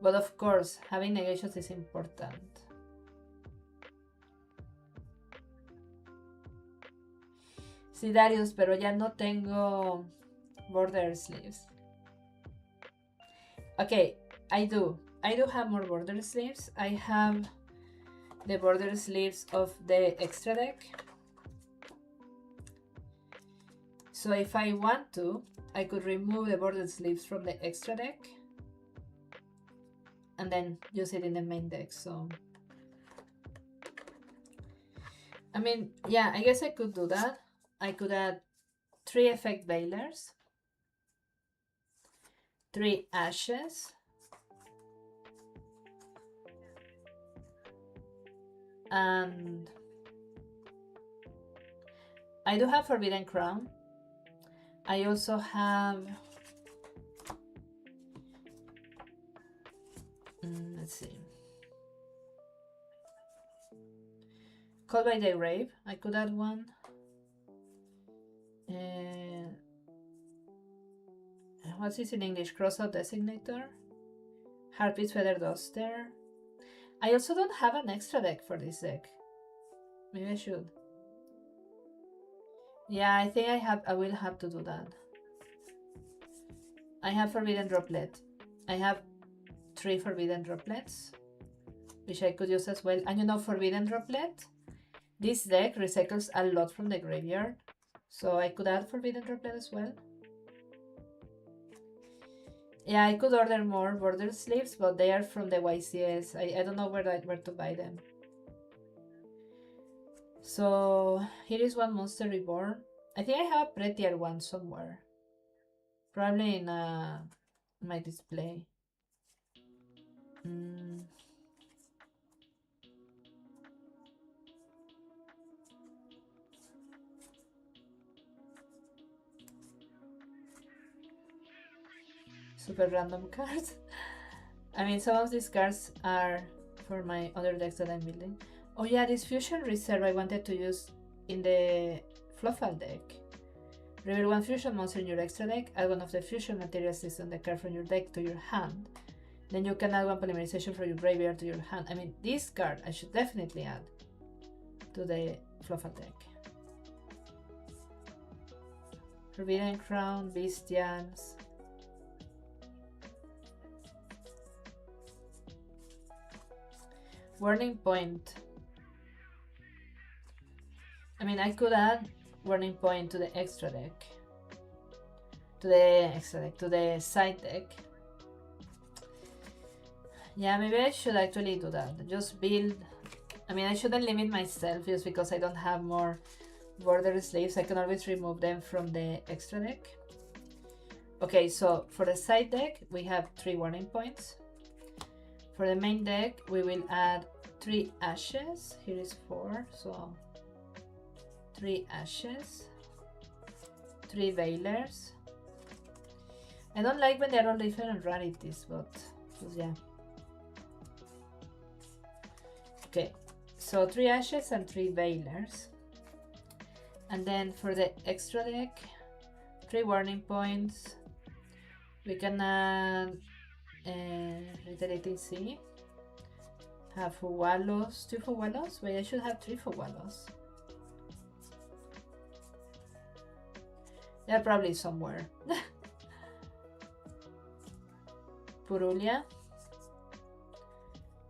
But of course, having negations is important. Sí, Darius, pero ya no tengo border sleeves. Okay, I do have more border sleeves. I have the border sleeves of the extra deck. So if I want to, I could remove the border sleeves from the extra deck and then use it in the main deck. So I mean, yeah, I guess I could do that. I could add 3 effect Veilers, 3 Ashes, and I do have Forbidden Crown. I also have let's see, Called by the Grave. I could add 1. What's this in English? Crossout Designator, Harpy's Feather Duster. I also don't have an extra deck for this deck. Maybe I should. Yeah, I think I will have to do that. I have Forbidden Droplet. I have 3 Forbidden Droplets, which I could use as well. And you know, Forbidden Droplet, this deck recycles a lot from the graveyard, so I could add Forbidden Droplet as well. Yeah, I could order more border sleeves, but they are from the YCS. I don't know where to buy them. So here is 1 Monster Reborn. I think I have a prettier one somewhere. Probably in my display. Super random cards. I mean, some of these cards are for my other decks that I'm building. Oh yeah, this Fusion Reserve I wanted to use in the Fluffal deck. Reveal one fusion monster in your extra deck, add one of the fusion materials listed on the card from your deck to your hand. Then you can add one polymerization from your graveyard to your hand. I mean, this card I should definitely add to the Fluffal deck. Forbidden Crown, Bestials. Warning Point. I mean, I could add Warning Point to the extra deck. To the side deck. Yeah, maybe I should actually do that. Just build. I mean, I shouldn't limit myself just because I don't have more border slaves. I can always remove them from the extra deck. Okay, so for the side deck, we have 3 warning points. For the main deck, we will add 3 ashes. Here is 4, so 3 ashes, 3 veilers. I don't like when they're all different rarities, but yeah. Okay, so 3 ashes and 3 veilers. And then for the extra deck, 3 warning points. We can add Reiterating Sea. Have Fuwalos, 2 Fuwalos? Wait, I should have 3 Fuwalos. They're probably somewhere. Purulia.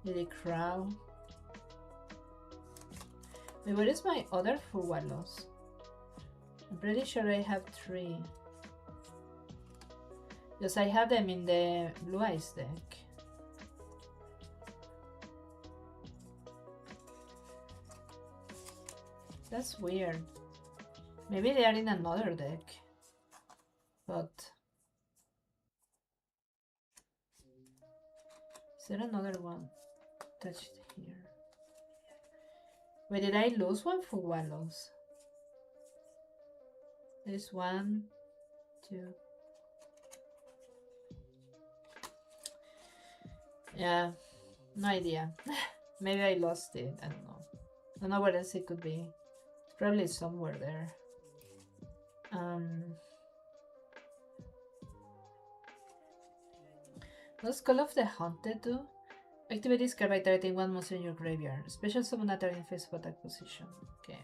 Lily Crow. Wait, where is my other Fuwalos? I'm pretty sure I have 3. Because I have them in the Blue Eyes deck. That's weird. Maybe they are in another deck. But is there another one touched here? Wait, did I lose one for Wallows? There's 1, 2. Yeah, no idea. Maybe I lost it. I don't know. I don't know what else it could be. It's probably somewhere there. What's Call of the Haunted do? Activate this card by targeting one monster in your graveyard. Special summon a target in face of attack position. Okay.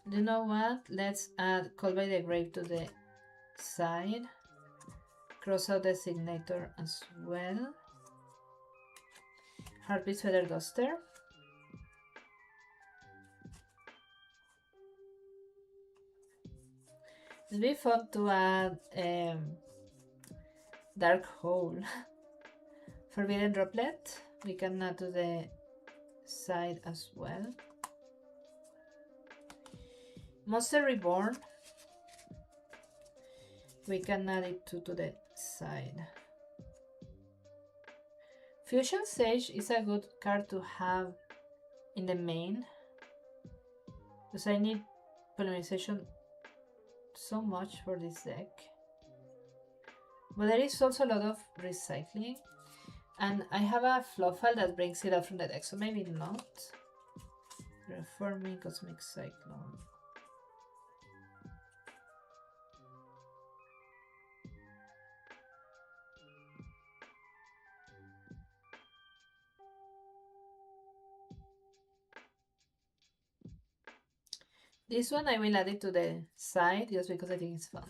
You know what? Let's add Call by the Grave to the side. Cross out Designator as well. Heartbeat Feather Duster. It'd be fun to add Dark Hole. Forbidden Droplet. We can add to the side as well. Monster Reborn. We can add it to the side. Fusion Sage is a good card to have in the main. Because I need polymerization so much for this deck. But there is also a lot of recycling. And I have a Fluffal that brings it out from the deck, so maybe not. Reforming Cosmic Cyclone. This one I will add it to the side just because I think it's fun.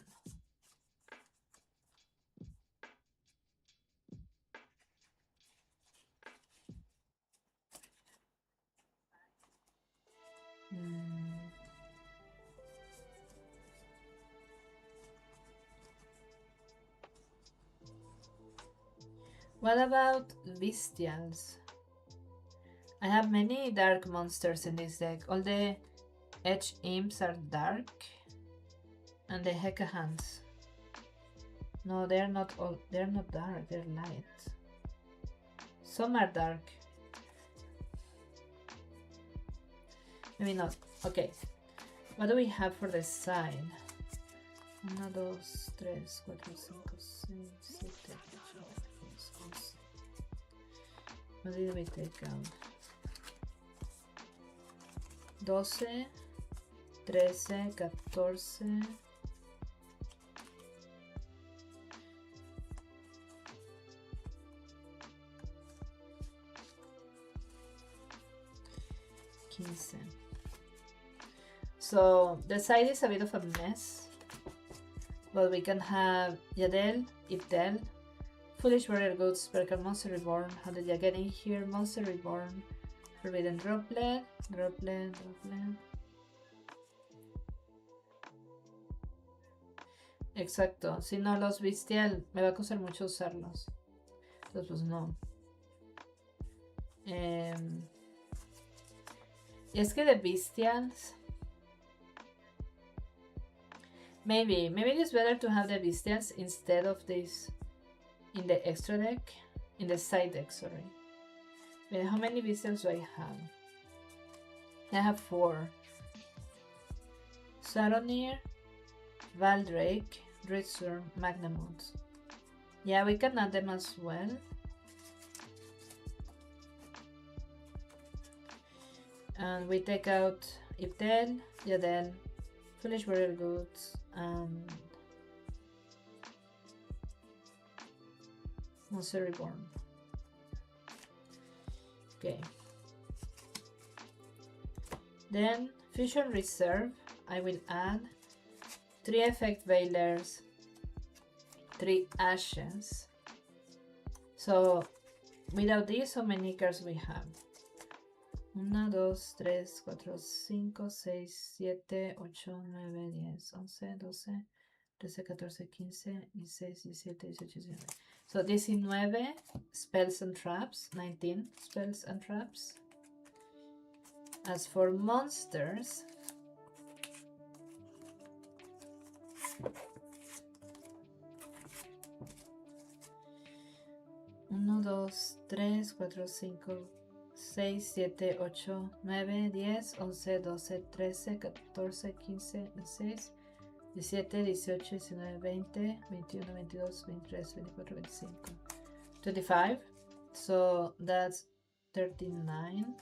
What about Bestials? I have many dark monsters in this deck. All the Edge Imps are dark. And the Heka Hands. No, they're not all dark, they're light. Some are dark. Maybe not. Okay. What do we have for the side? 1, 2, 3, 4, 5, 6, 7, 8, 9, 10. What did we take out? 12, 13, 14. So the site is a bit of a mess, but we can have Yadel, Ibdel, Foolish Warrior Goods, Berker Monster Reborn. How did you get in here? Monster Reborn, Forbidden Droplet. Exacto, si no los bestial, me va a costar mucho usarlos. Entonces pues no. Y es que de bestials, maybe it's better to have the bestials instead of this in the extra deck, in the side deck, sorry. Wait, how many bestials do I have? I have 4. Saronir, Valdrake, Dreadstorm, Magnamut. Yeah, we can add them as well. And we take out Ibdel, Yadel, Foolish Warrior Goods, and Monster Reborn. Okay. Then Fusion Reserve, I will add 3 Effect Veilers, 3 Ashes. So without these, how many cards we have? 1, 2, 3, 4, 5, 6, 7, 8, 9, 10, 11, 12, 13, 14, 15, 16, 17, 18, 19. So 19 spells and traps, 19 spells and traps. As for monsters, uno, dos, tres, cuatro, cinco, 6, 7, 8, 9, 10, 11, 12, 13, 14, 15, 16, 17, 18, 19, 20, 21, 22, 23, 24, 25, 25. So that's 39.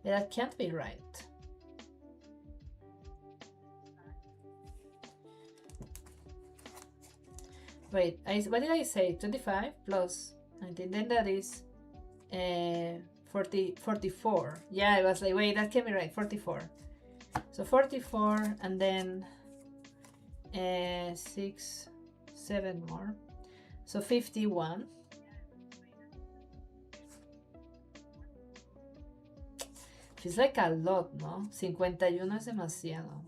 That can't be right. Wait, what did I say? 25 plus 19, then that is 44. Yeah, I was like, wait, that can't be right. 44. So 44, and then 6, 7 more. So 51. Feels like a lot, ¿no? 51 es demasiado.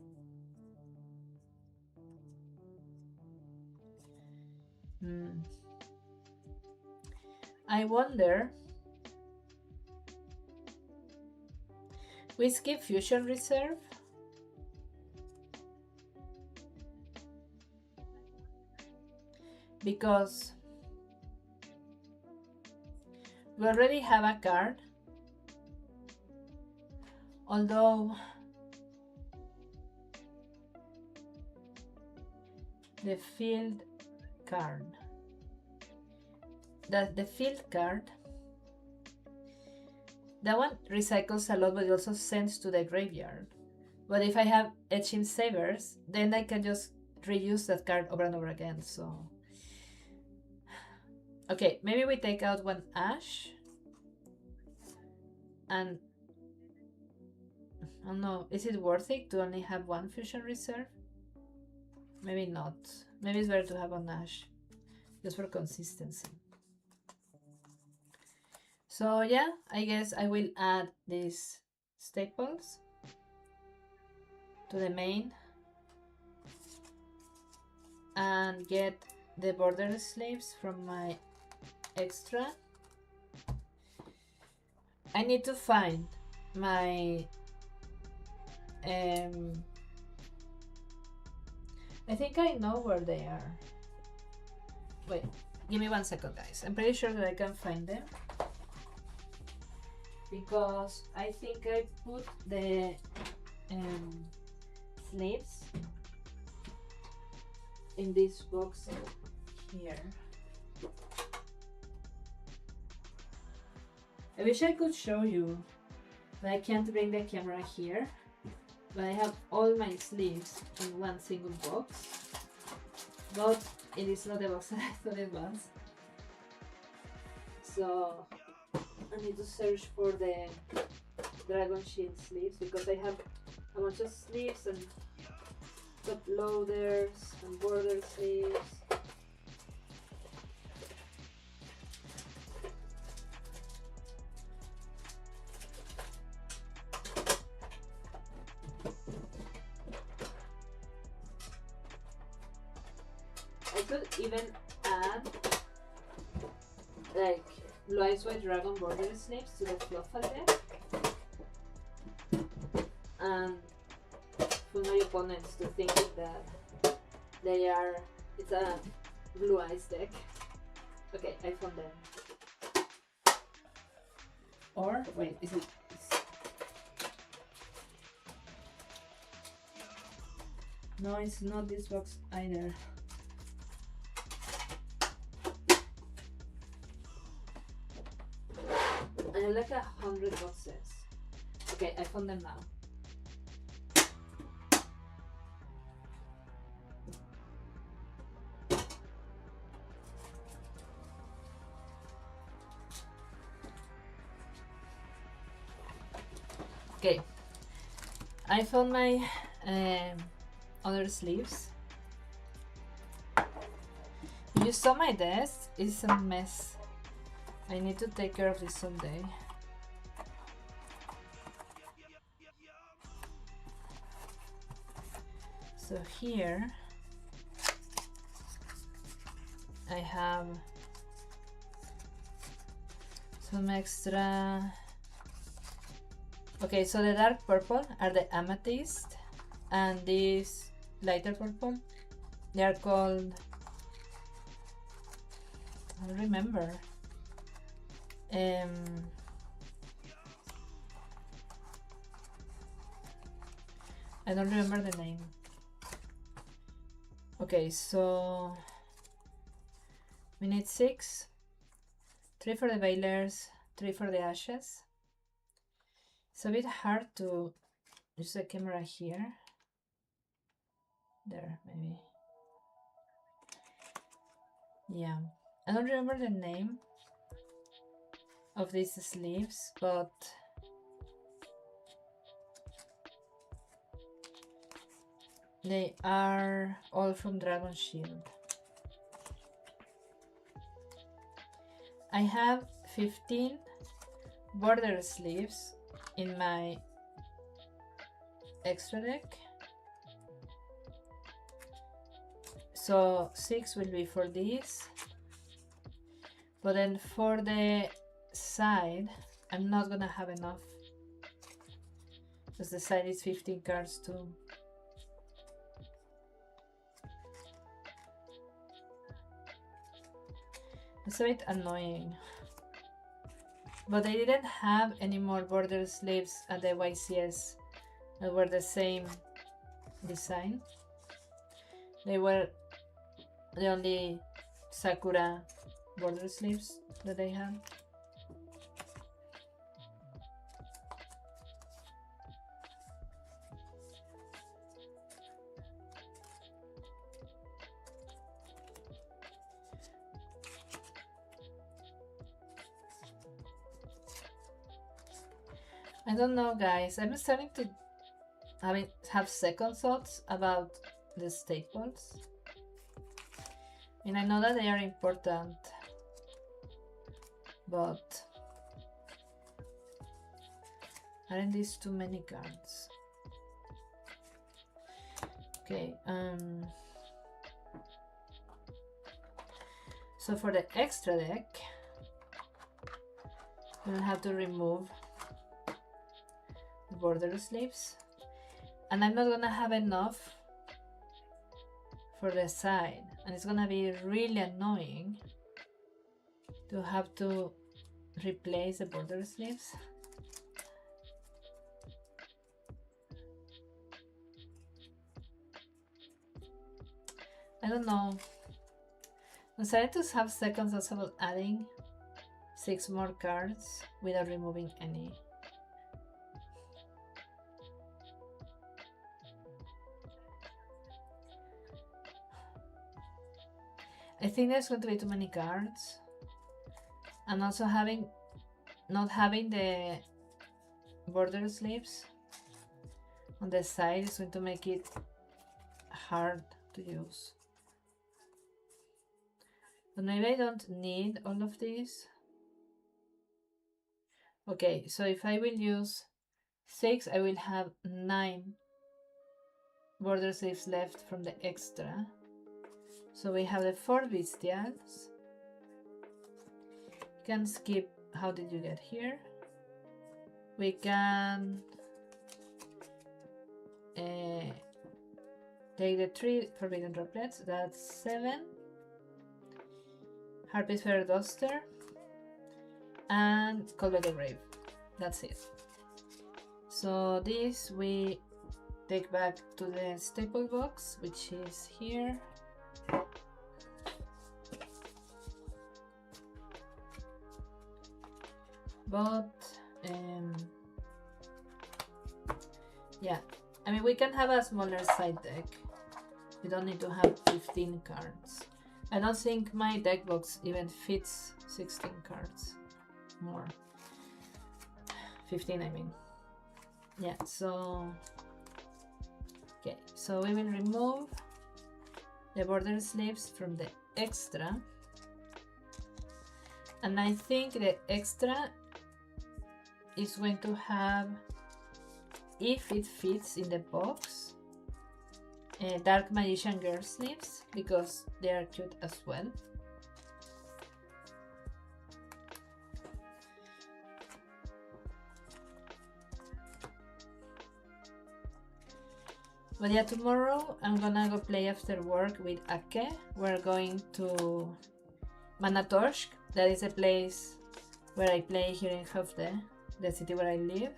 I wonder. We skip Fusion Reserve. Because we already have a card. Although the field card, the field card, that one recycles a lot, but it also sends to the graveyard. But if I have Etching Savers, then I can just reuse that card over and over again. So okay, maybe we take out 1 Ash, and I don't know, is it worth it to only have 1 Fusion Reserve? Maybe not. Maybe it's better to have 1 Ash, just for consistency. So yeah, I guess I will add these staples to the main and get the border sleeves from my extra. I need to find my I think I know where they are. Wait, give me 1 second, guys. I'm pretty sure that I can find them, because I think I put the sleeves in this box here. I wish I could show you, but I can't bring the camera here. But I have all my sleeves in one single box. But it is not the box that I thought it was. So I need to search for the dragon shield sleeves because I have a bunch of sleeves and top loaders and border sleeves. I could even add like Blue Eyes White Dragon border sleeves to the Fluffal deck and for my opponents to thinking that it's a Blue Eyes deck. Okay, I found them. Or wait, is it? No, it's not this box either. I have like 100 boxes. Okay, I found them now. Okay, I found my other sleeves. You saw my desk, it's a mess. I need to take care of this someday. So here I have some extra. Okay, so the dark purple are the amethyst, and this lighter purple, they are called, I don't remember. I don't remember the name. Okay, so we need 6, 3 for the veilers, 3 for the ashes. It's a bit hard to use the camera here. There, maybe. Yeah, I don't remember the name of these sleeves, but they are all from Dragon Shield. I have 15 border sleeves in my extra deck. So 6 will be for this, but then for the side I'm not gonna have enough because the side is 15 cards too. It's a bit annoying, but I didn't have any more border sleeves at the YCS that were the same design. They were the only Sakura border sleeves that I had. I don't know, guys. I'm starting to have second thoughts about the staples. I mean, I know that they are important, but aren't these too many cards? Okay, so for the extra deck, we'll have to remove the border sleeves, and I'm not gonna have enough for the side, and it's gonna be really annoying to have to replace the border sleeves. I don't know. I'm starting to have second thoughts about adding 6 more cards without removing any. I think there's going to be too many cards, and also not having the border sleeves on the side is going to make it hard to use. But maybe I don't need all of these. Okay, so if I will use 6, I will have 9 border sleeves left from the extra. So we have the 4 bestials. You can skip how did you get here. We can take the 3 forbidden droplets, that's 7. Harpy's Feather Duster and Cold by the Grave. That's it. So this we take back to the staple box, which is here. But yeah, I mean, we can have a smaller side deck. We don't need to have 15 cards. I don't think my deck box even fits 16 cards. More. 15, I mean. Yeah, so... Okay, so we will remove the border sleeves from the extra. And I think the extra is going to have, if it fits in the box, Dark Magician Girl sleeves, because they are cute as well. But yeah, tomorrow I'm gonna go play after work with Ake. We're going to Manatorsk. That is a place where I play here in Höfde, the city where I live.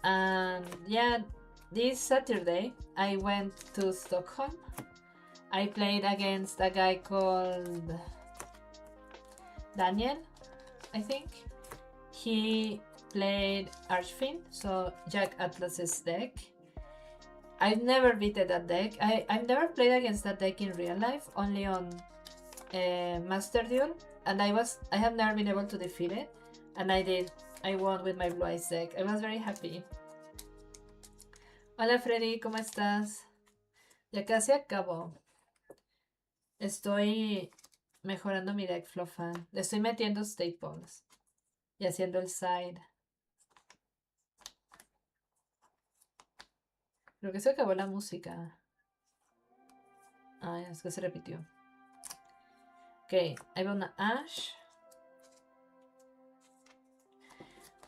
And yeah, this Saturday I went to Stockholm. I played against a guy called Daniel, I think. He played Archfiend, so Jack Atlas's deck. I've never beaten that deck. I've never played against that deck in real life, only on Master Duel, and I have never been able to defeat it, and I did. I won with my Blue Eyes deck. I was very happy. Hola Freddy, ¿cómo estás? Ya casi acabo. Estoy mejorando mi deck Fluffal. Le estoy metiendo staples y haciendo el side. Creo que se acabó la música. Ah, es que se repitió. Okay, I want an Ash.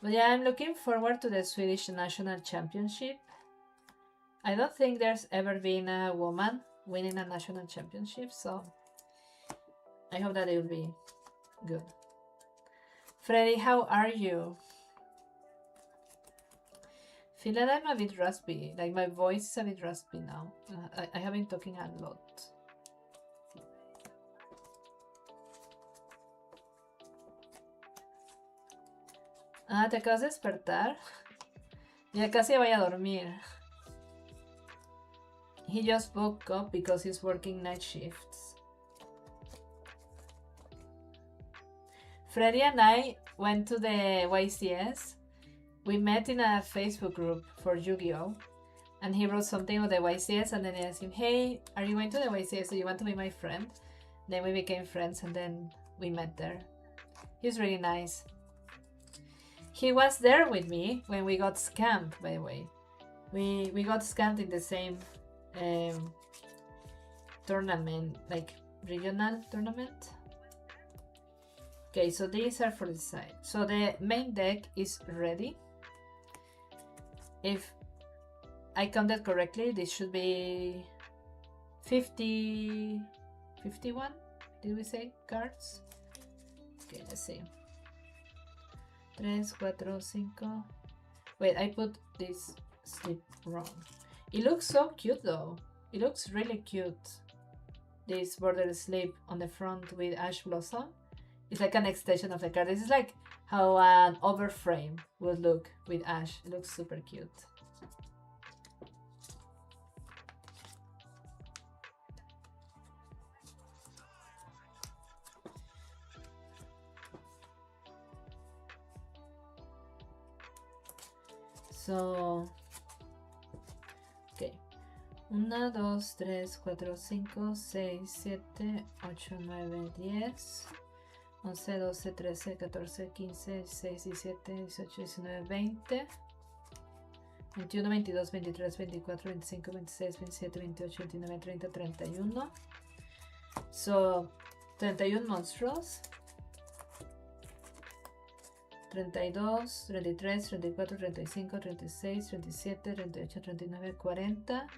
But yeah, I'm looking forward to the Swedish National Championship. I don't think there's ever been a woman winning a national championship, so I hope that it will be good. Freddy, how are you? Feel that I'm a bit raspy, like my voice is a bit raspy now. I have been talking a lot. Ah, ¿te acabas de despertar? Ya casi voy a dormir. He just woke up because he's working night shifts. Freddy and I went to the YCS. We met in a Facebook group for Yu-Gi-Oh! And he wrote something on the YCS, and then I asked him, hey, are you going to the YCS? Do you want to be my friend? Then we became friends, and then we met there. He's really nice. He was there with me when we got scammed, by the way. We got scammed in the same tournament, like regional tournament. Okay, so these are for the side. So the main deck is ready. If I counted correctly, this should be 51, did we say, cards? Okay, let's see. 3, 4, 5. Wait, I put this slip wrong. It looks so cute though. It looks really cute. This border slip on the front with Ash Blossom. It's like an extension of the card. This is like how an overframe would look with Ash. It looks super cute. So, ok. 1, 2, 3, 4, 5, 6, 7, 8, 9, 10, 11, 12, 13, 14, 15, 16, 17, 18, 19, 20, 21, 22, 23, 24, 25, 26, 27, 28, 29, 30, 31. So, 31 monstruos. 32, 33, 34, 35, 36, 37, 38, 39, 40,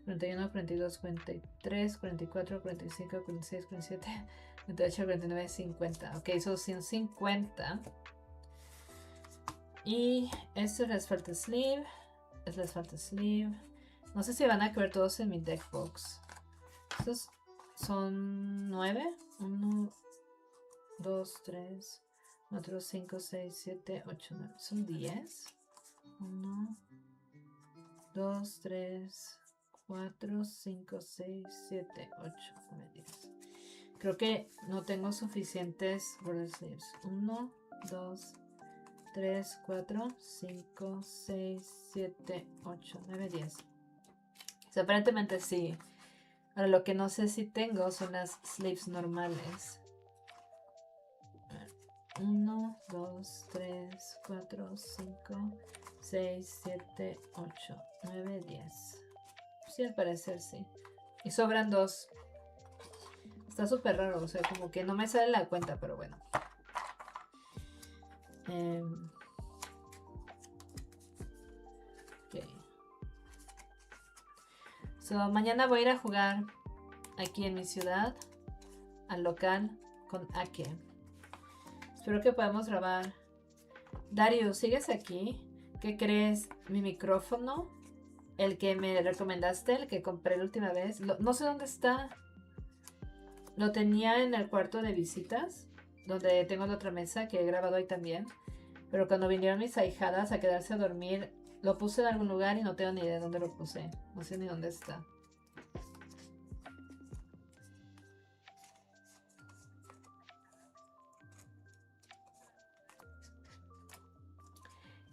41, 42, 43, 44, 45, 46, 47, 48, 49, 50. Ok, eso son 50. Y esto les falta sleeve. Les falta sleeve. No sé si van a caber todos en mi deck box. Estos son 9. 1, 2, 3, 4, 5, 6, 7, 8, 9. Son 10. 1, 2, 3, 4, 5, 6, 7, 8, 9, 10. Creo que no tengo suficientes border sleeves. 1, 2, 3, 4, 5, 6, 7, 8, 9, 10. O sea, aparentemente sí. Ahora lo que no sé si tengo son las sleeves normales. 1, 2, 3, 4, 5, 6, 7, 8, 9, 10. Sí, al parecer sí. Y sobran 2. Está súper raro, o sea, como que no me sale la cuenta, pero bueno. Ok. So, mañana voy a ir a jugar aquí en mi ciudad, al local, con Ake. Espero que podamos grabar. Dario, ¿sigues aquí? ¿Qué crees? Mi micrófono, el que me recomendaste, el que compré la última vez, no sé dónde está. Lo tenía en el cuarto de visitas, donde tengo la otra mesa que he grabado hoy también. Pero cuando vinieron mis ahijadas a quedarse a dormir, lo puse en algún lugar y no tengo ni idea de dónde lo puse. No sé ni dónde está.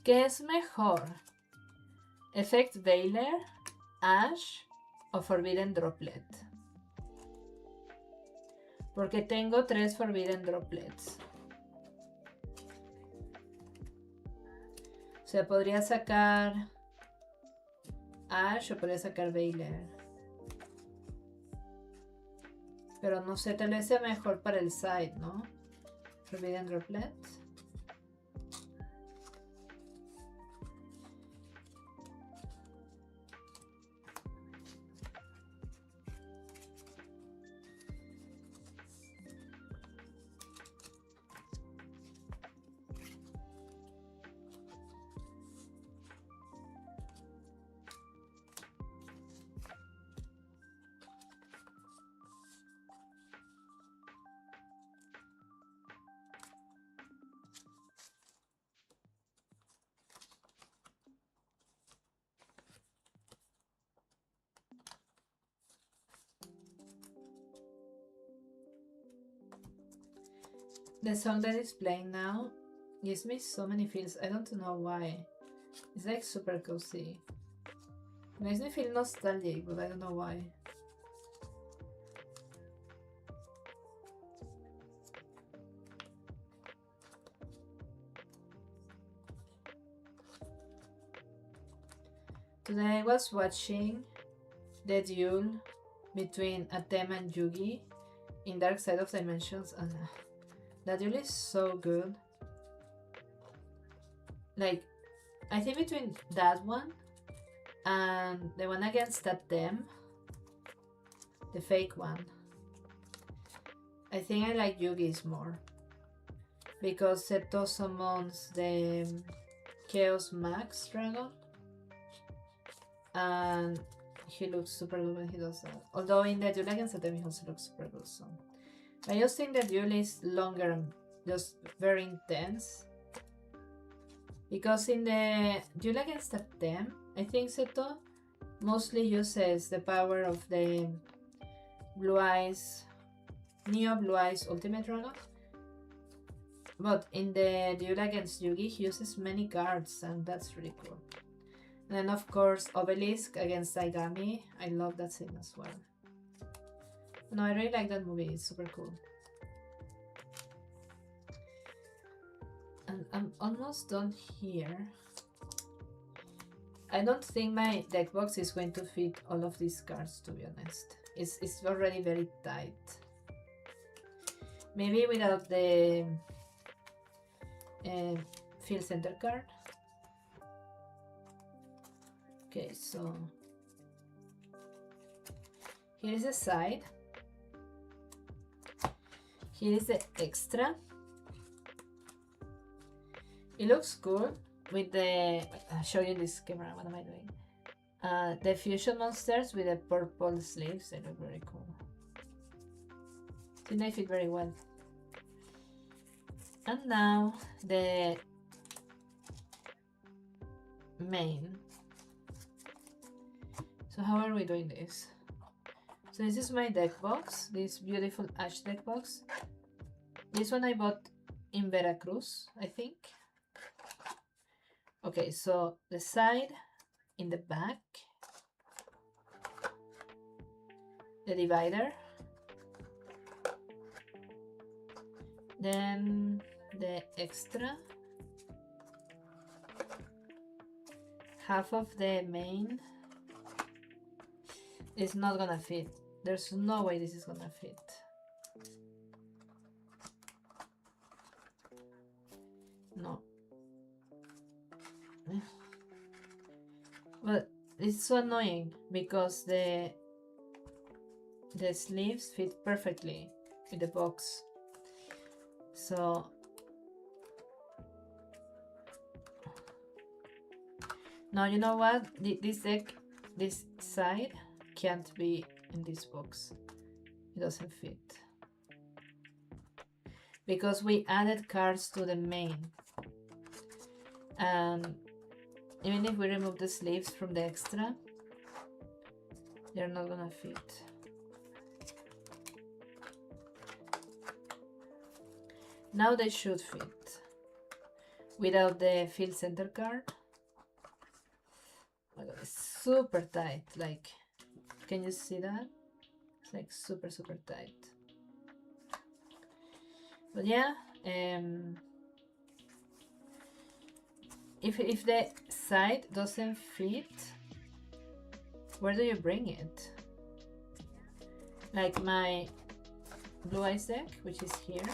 ¿Qué es mejor? ¿Effect Veiler, Ash o Forbidden Droplet? Porque tengo 3 Forbidden Droplets. O sea, podría sacar Ash o podría sacar Veiler. Pero no sé, tal vez sea mejor para el side, ¿no? Forbidden Droplet. The song that is playing now gives me so many feels. I don't know why. It's like super cozy. It makes me feel nostalgic, but I don't know why. Today I was watching the duel between Atem and Yugi in Dark Side of Dimensions, and that duel is so good. Like, I think between that one and the one against Atem, the fake one, I think I like Yugi's more. Because Seto summons the Chaos Max Dragon. And he looks super good when he does that. Although in the duel against Atem he also looks super good. So I just think the duel is longer and just very intense. Because in the duel against a Tem, I think Seto mostly uses the power of the Blue Eyes, Neo Blue Eyes Ultimate Dragon. But in the duel against Yugi, he uses many cards, and that's really cool. And then, of course, Obelisk against Aigami. I love that scene as well. No, I really like that movie. It's super cool. And I'm almost done here. I don't think my deck box is going to fit all of these cards, to be honest. It's already very tight. Maybe without the field center card. Okay, so here is the side. Here is the extra. It looks cool with the. I'll show you this camera. What am I doing? The fusion monsters with the purple sleeves. They look very cool. I think they fit very well. And now the main. So how are we doing this? So this is my deck box, this beautiful ash deck box. This one I bought in Veracruz, I think. Okay, so the side, in the back, the divider, then the extra, half of the main. It's not gonna fit. There's no way this is gonna fit. No. But it's so annoying because the sleeves fit perfectly with the box. So now you know what? This deck, this side can't be in this box. It doesn't fit. Because we added cards to the main. And even if we remove the sleeves from the extra, they're not gonna fit. Now they should fit. Without the field center card. Oh my God, it's super tight. Like, can you see that? It's like super tight. But yeah, if the side doesn't fit, where do you bring it? Like my Blue Eyes deck, which is here,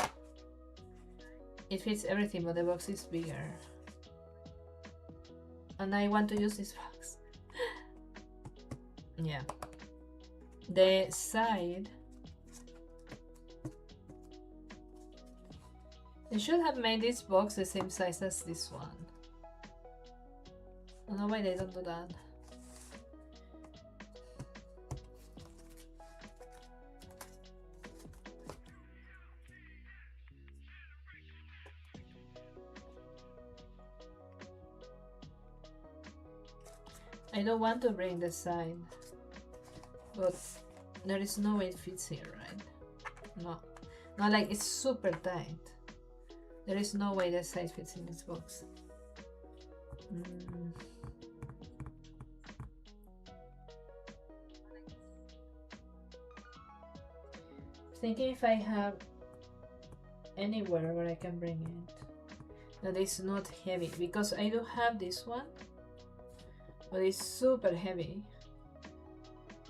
it fits everything, but the box is bigger. And I want to use this box. Yeah. The side, they should have made this box the same size as this one. I don't know why they don't do that. I don't want to bring the side, but there is no way it fits here, right? No, like it's super tight. There is no way the side fits in this box. Thinking if I have anywhere where I can bring it that is not heavy, because I do have this one, but it's super heavy,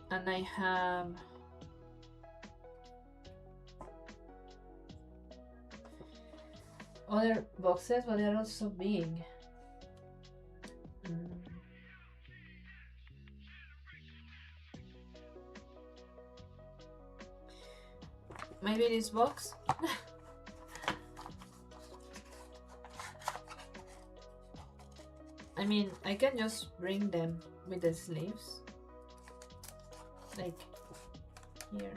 and I have other boxes, but they're also big. Maybe this box? I mean, I can just bring them with the sleeves, like here.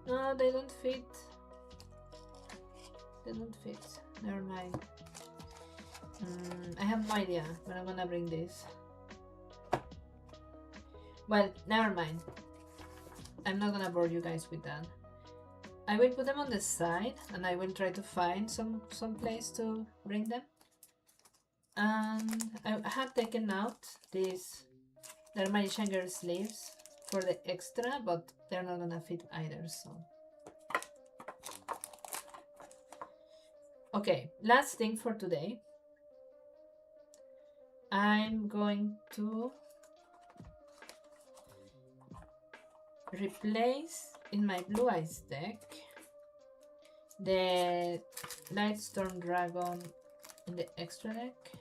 No, they don't fit. They don't fit. Never mind. I have no idea when I'm gonna bring this. Well, never mind. I'm not gonna bore you guys with that. I will put them on the side and I will try to find some place to bring them. And I have taken out these, they're magician girl sleeves for the extra, but they're not gonna fit either, so. Okay, last thing for today. I'm going to replace in my Blue Eyes deck the Lightstorm Dragon in the extra deck.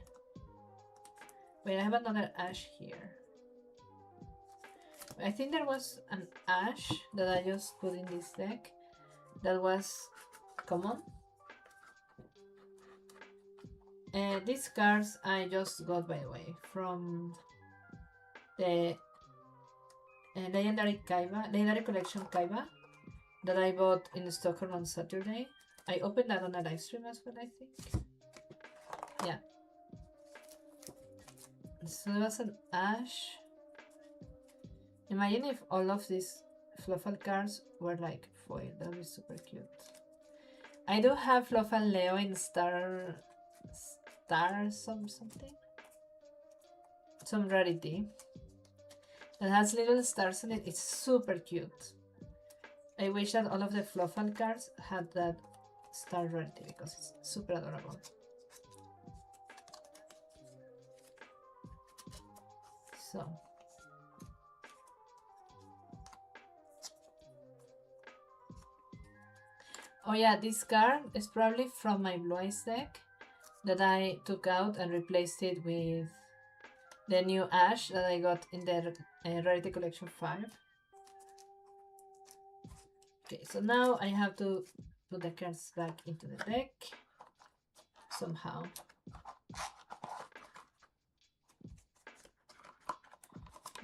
Wait, I have another Ash here. I think there was an Ash that I just put in this deck that was common. These cards I just got, by the way, from the Legendary Collection Kaiba that I bought in Stockholm on Saturday. I opened that on a live stream as well, I think. Yeah. So there was an Ash. Imagine if all of these Fluffal cards were like foil. That would be super cute. I do have Fluffal Leo in some rarity that has little stars in it. It's super cute. I wish that all of the Fluffal cards had that star rarity because it's super adorable. So oh yeah, this card is probably from my Blue Eyes deck that I took out and replaced it with the new Ash that I got in the Rarity Collection 5. Okay, so now I have to put the cards back into the deck somehow.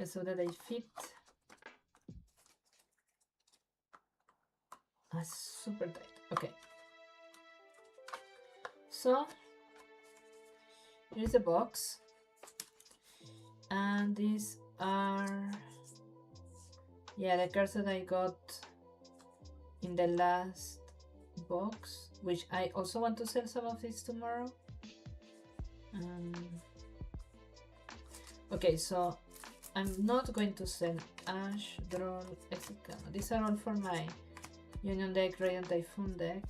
So that they fit. Super tight. Okay. So here's the box. And these are, yeah, the cards that I got in the last box, which I also want to sell some of these tomorrow. Okay, so I'm not going to sell Ash, Droll, etc. These are all for my Union deck, Radiant Typhoon deck.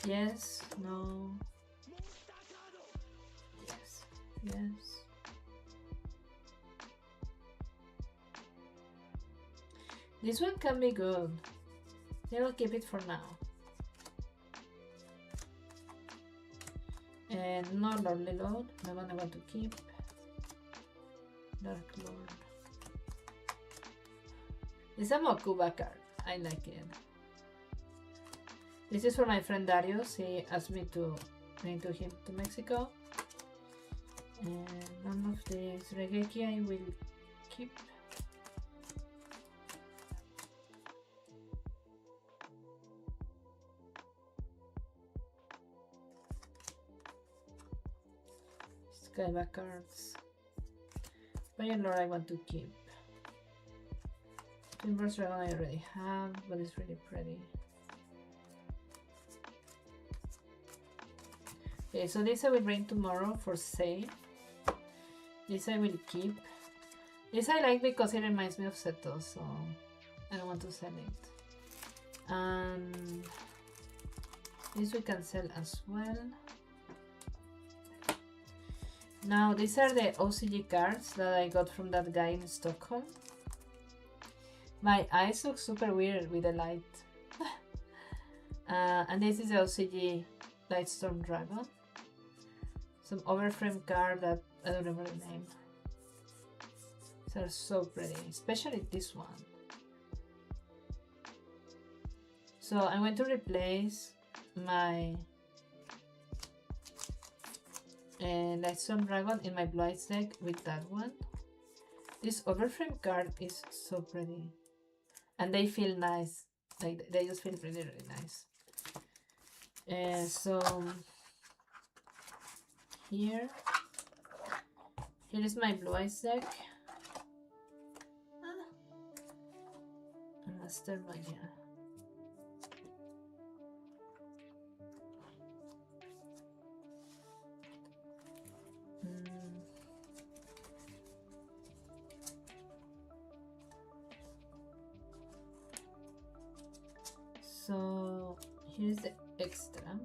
Yes, no. Yes, yes. This one can be good. I'll keep it for now. And no Lordly Lord, the one I want to keep. Dark Lord. It's a Mokuba card. I like it. This is for my friend Darius. He asked me to bring to him to Mexico. And none of these Regeki I will keep. Skyback cards. Fire Lord I want to keep. Timber's Dragon I already have, but it's really pretty. Okay, so this I will bring tomorrow for sale. This I will keep. This I like because it reminds me of Seto, so I don't want to sell it. And this we can sell as well. Now these are the OCG cards that I got from that guy in Stockholm. My eyes look super weird with the light. And this is the OCG Lightstorm Dragon. Some overframe card that I don't remember the name. These are so pretty, especially this one. So I'm going to replace my Lightstorm Dragon in my Blue Eyes deck with that one. This overframe card is so pretty. And they feel nice. Like they just feel really, really nice. So here is my Blue Eyes deck. Master Magia. So here's the extra.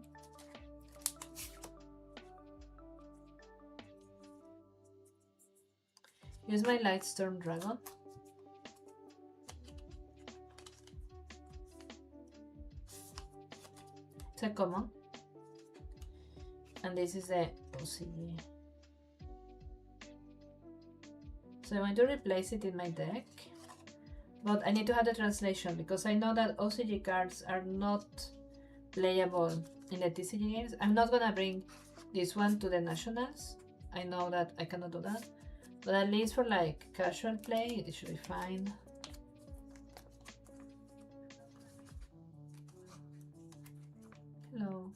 Here's my Lightstorm Dragon. It's a common. And this is the OCG. So I'm going to replace it in my deck. But I need to have the translation because I know that OCG cards are not playable in the TCG games. I'm not gonna bring this one to the Nationals. I know that I cannot do that. But at least for like casual play, it should be fine. Hello.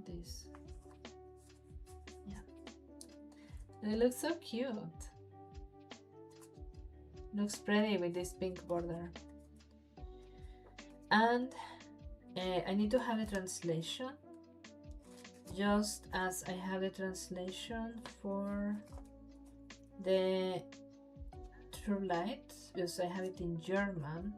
This. They look so cute. Looks pretty with this pink border. And I need to have a translation, just as I have a translation for the True Light, because I have it in German.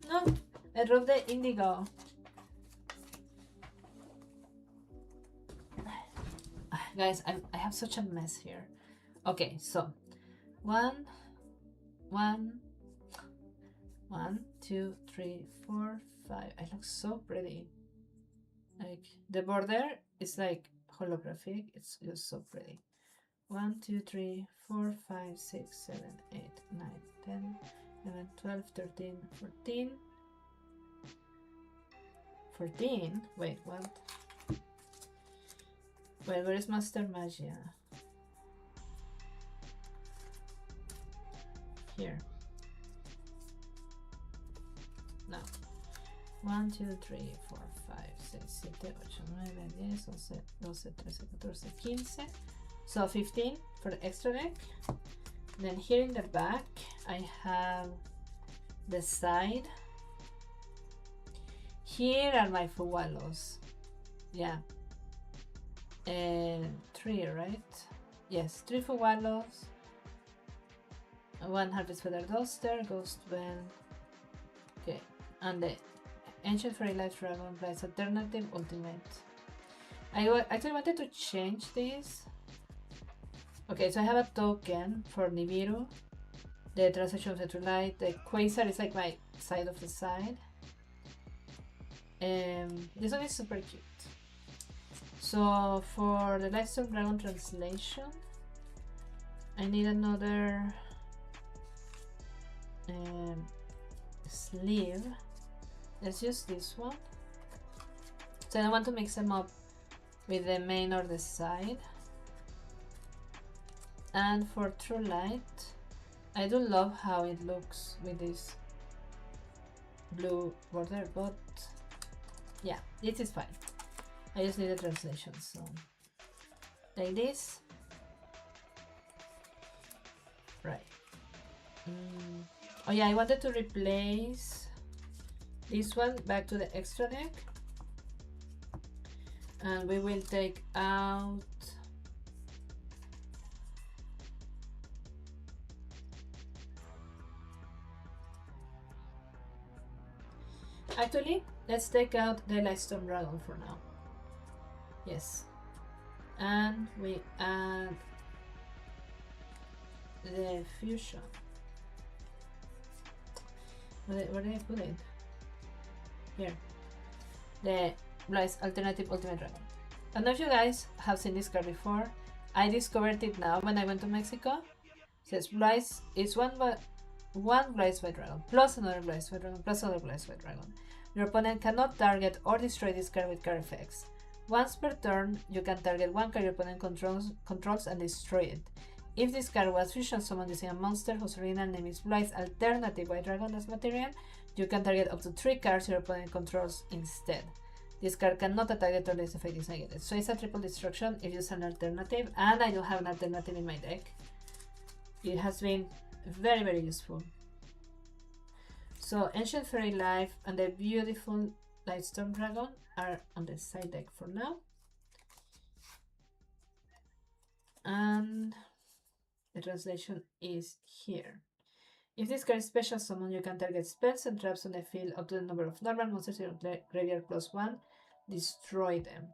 No, I dropped the indigo. Guys, I have such a mess here. Okay, so 1, 2, 3, 4, 5. I look so pretty. Like the border is like holographic. It's just so pretty. 1, 2, 3, 4, 5, 6, 7, 8, 9, 10, 11, 12, 13, 14. 14? Wait, what? Wait, where is Master Magia? Here. No. 1, 2, 3, 4, 5, 6, 7, 8, 9, 10, 11, 12, 13, 14, 15. So 15 for the extra deck. Then here in the back, I have the side. Here are my Fuwalos. Yeah. 3, right? Yes, 3 Fuwalos. 1 Harvest Feather Duster, Ghost Bell. Okay, and the Ancient Fairy Life Dragon Price Alternative Ultimate. I actually wanted to change this. Okay, so I have a token for Nibiru. The Transaction of the True Light. The Quasar is like my side of the side. This one is super cute. So for the Lightstorm Dragon translation, I need another sleeve. Let's use this one. So I don't want to mix them up with the main or the side. And for True Light, I do love how it looks with this blue border, but yeah, this is fine. I just need a translation, so like this. Right. Oh yeah, I wanted to replace this one back to the extra deck, and we will take out actually, let's take out the Lightstorm Dragon for now. Yes. And we add the fusion. Where did I put it? Here. The Rise Alternative Ultimate Dragon. I don't know if you guys have seen this card before. I discovered it now when I went to Mexico. It says Blaze is one Blaze White Dragon plus another Blaze White Dragon plus another Blaze White Dragon. Your opponent cannot target or destroy this card with card effects. Once per turn, you can target one card your opponent controls and destroy it. If this card was fusion summoned using a monster whose original name is Blaze alternative White Dragon as material, you can target up to 3 cards your opponent controls instead. This card cannot attack it or this effect is negated. So it's a triple destruction if you use an alternative, and I don't have an alternative in my deck. It has been very, very useful. So Ancient Fairy Life and the beautiful Lightstorm Dragon are on the side deck for now. And the translation is here. If this card is special summon, you can target spells and traps on the field up to the number of normal monsters in your graveyard plus 1. Destroy them.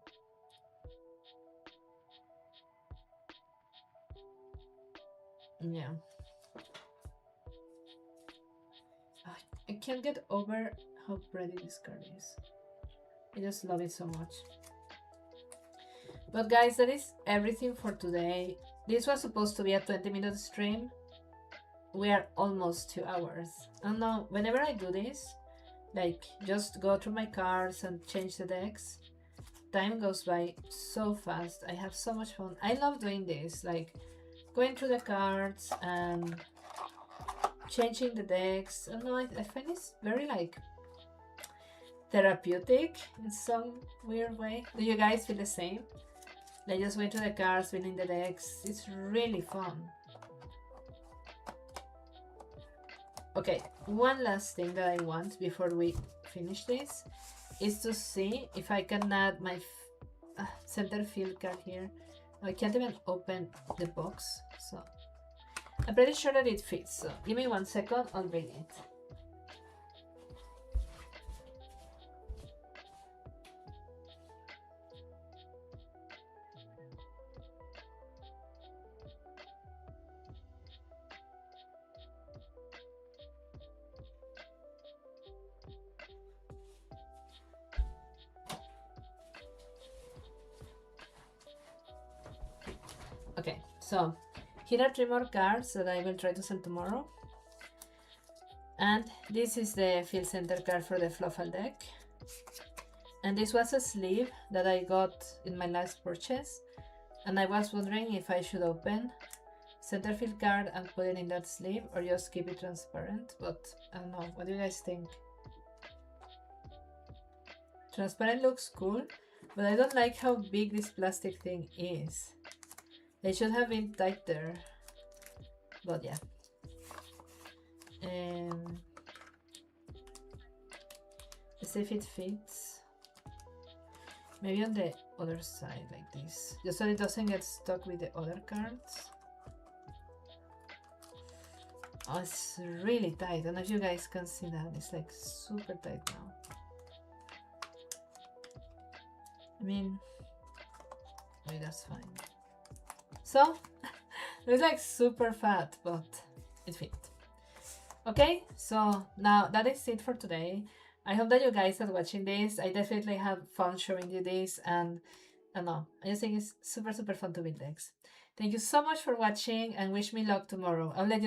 Yeah. I can't get over how pretty this card is. I just love it so much. But guys, that is everything for today. This was supposed to be a 20-minute stream. We are almost 2 hours. I don't know, whenever I do this, like just go through my cards and change the decks, time goes by so fast. I have so much fun. I love doing this, like going through the cards and changing the decks. I don't know, I find it's very like therapeutic in some weird way. Do you guys feel the same? Like just going through the cards, building the decks. It's really fun. Okay, one last thing that I want before we finish this is to see if I can add my center field card here. I can't even open the box, so I'm pretty sure that it fits. So give me 1 second, I'll bring it. Okay, so here are 3 more cards that I will try to sell tomorrow. And this is the field center card for the Fluffal deck. And this was a sleeve that I got in my last purchase. And I was wondering if I should open center field card and put it in that sleeve or just keep it transparent. But I don't know, what do you guys think? Transparent looks cool, but I don't like how big this plastic thing is. They should have been tighter, but yeah. Let's see if it fits. Maybe on the other side like this, just so it doesn't get stuck with the other cards. Oh, it's really tight. I don't know if you guys can see that. It's like super tight now. I mean, maybe that's fine. So, it's like super fat, but it fit. Okay, so now that is it for today. I hope that you guys are watching this. I definitely have fun showing you this, and I don't know, I just think it's super fun to build decks. Thank you so much for watching and wish me luck tomorrow. I'll let you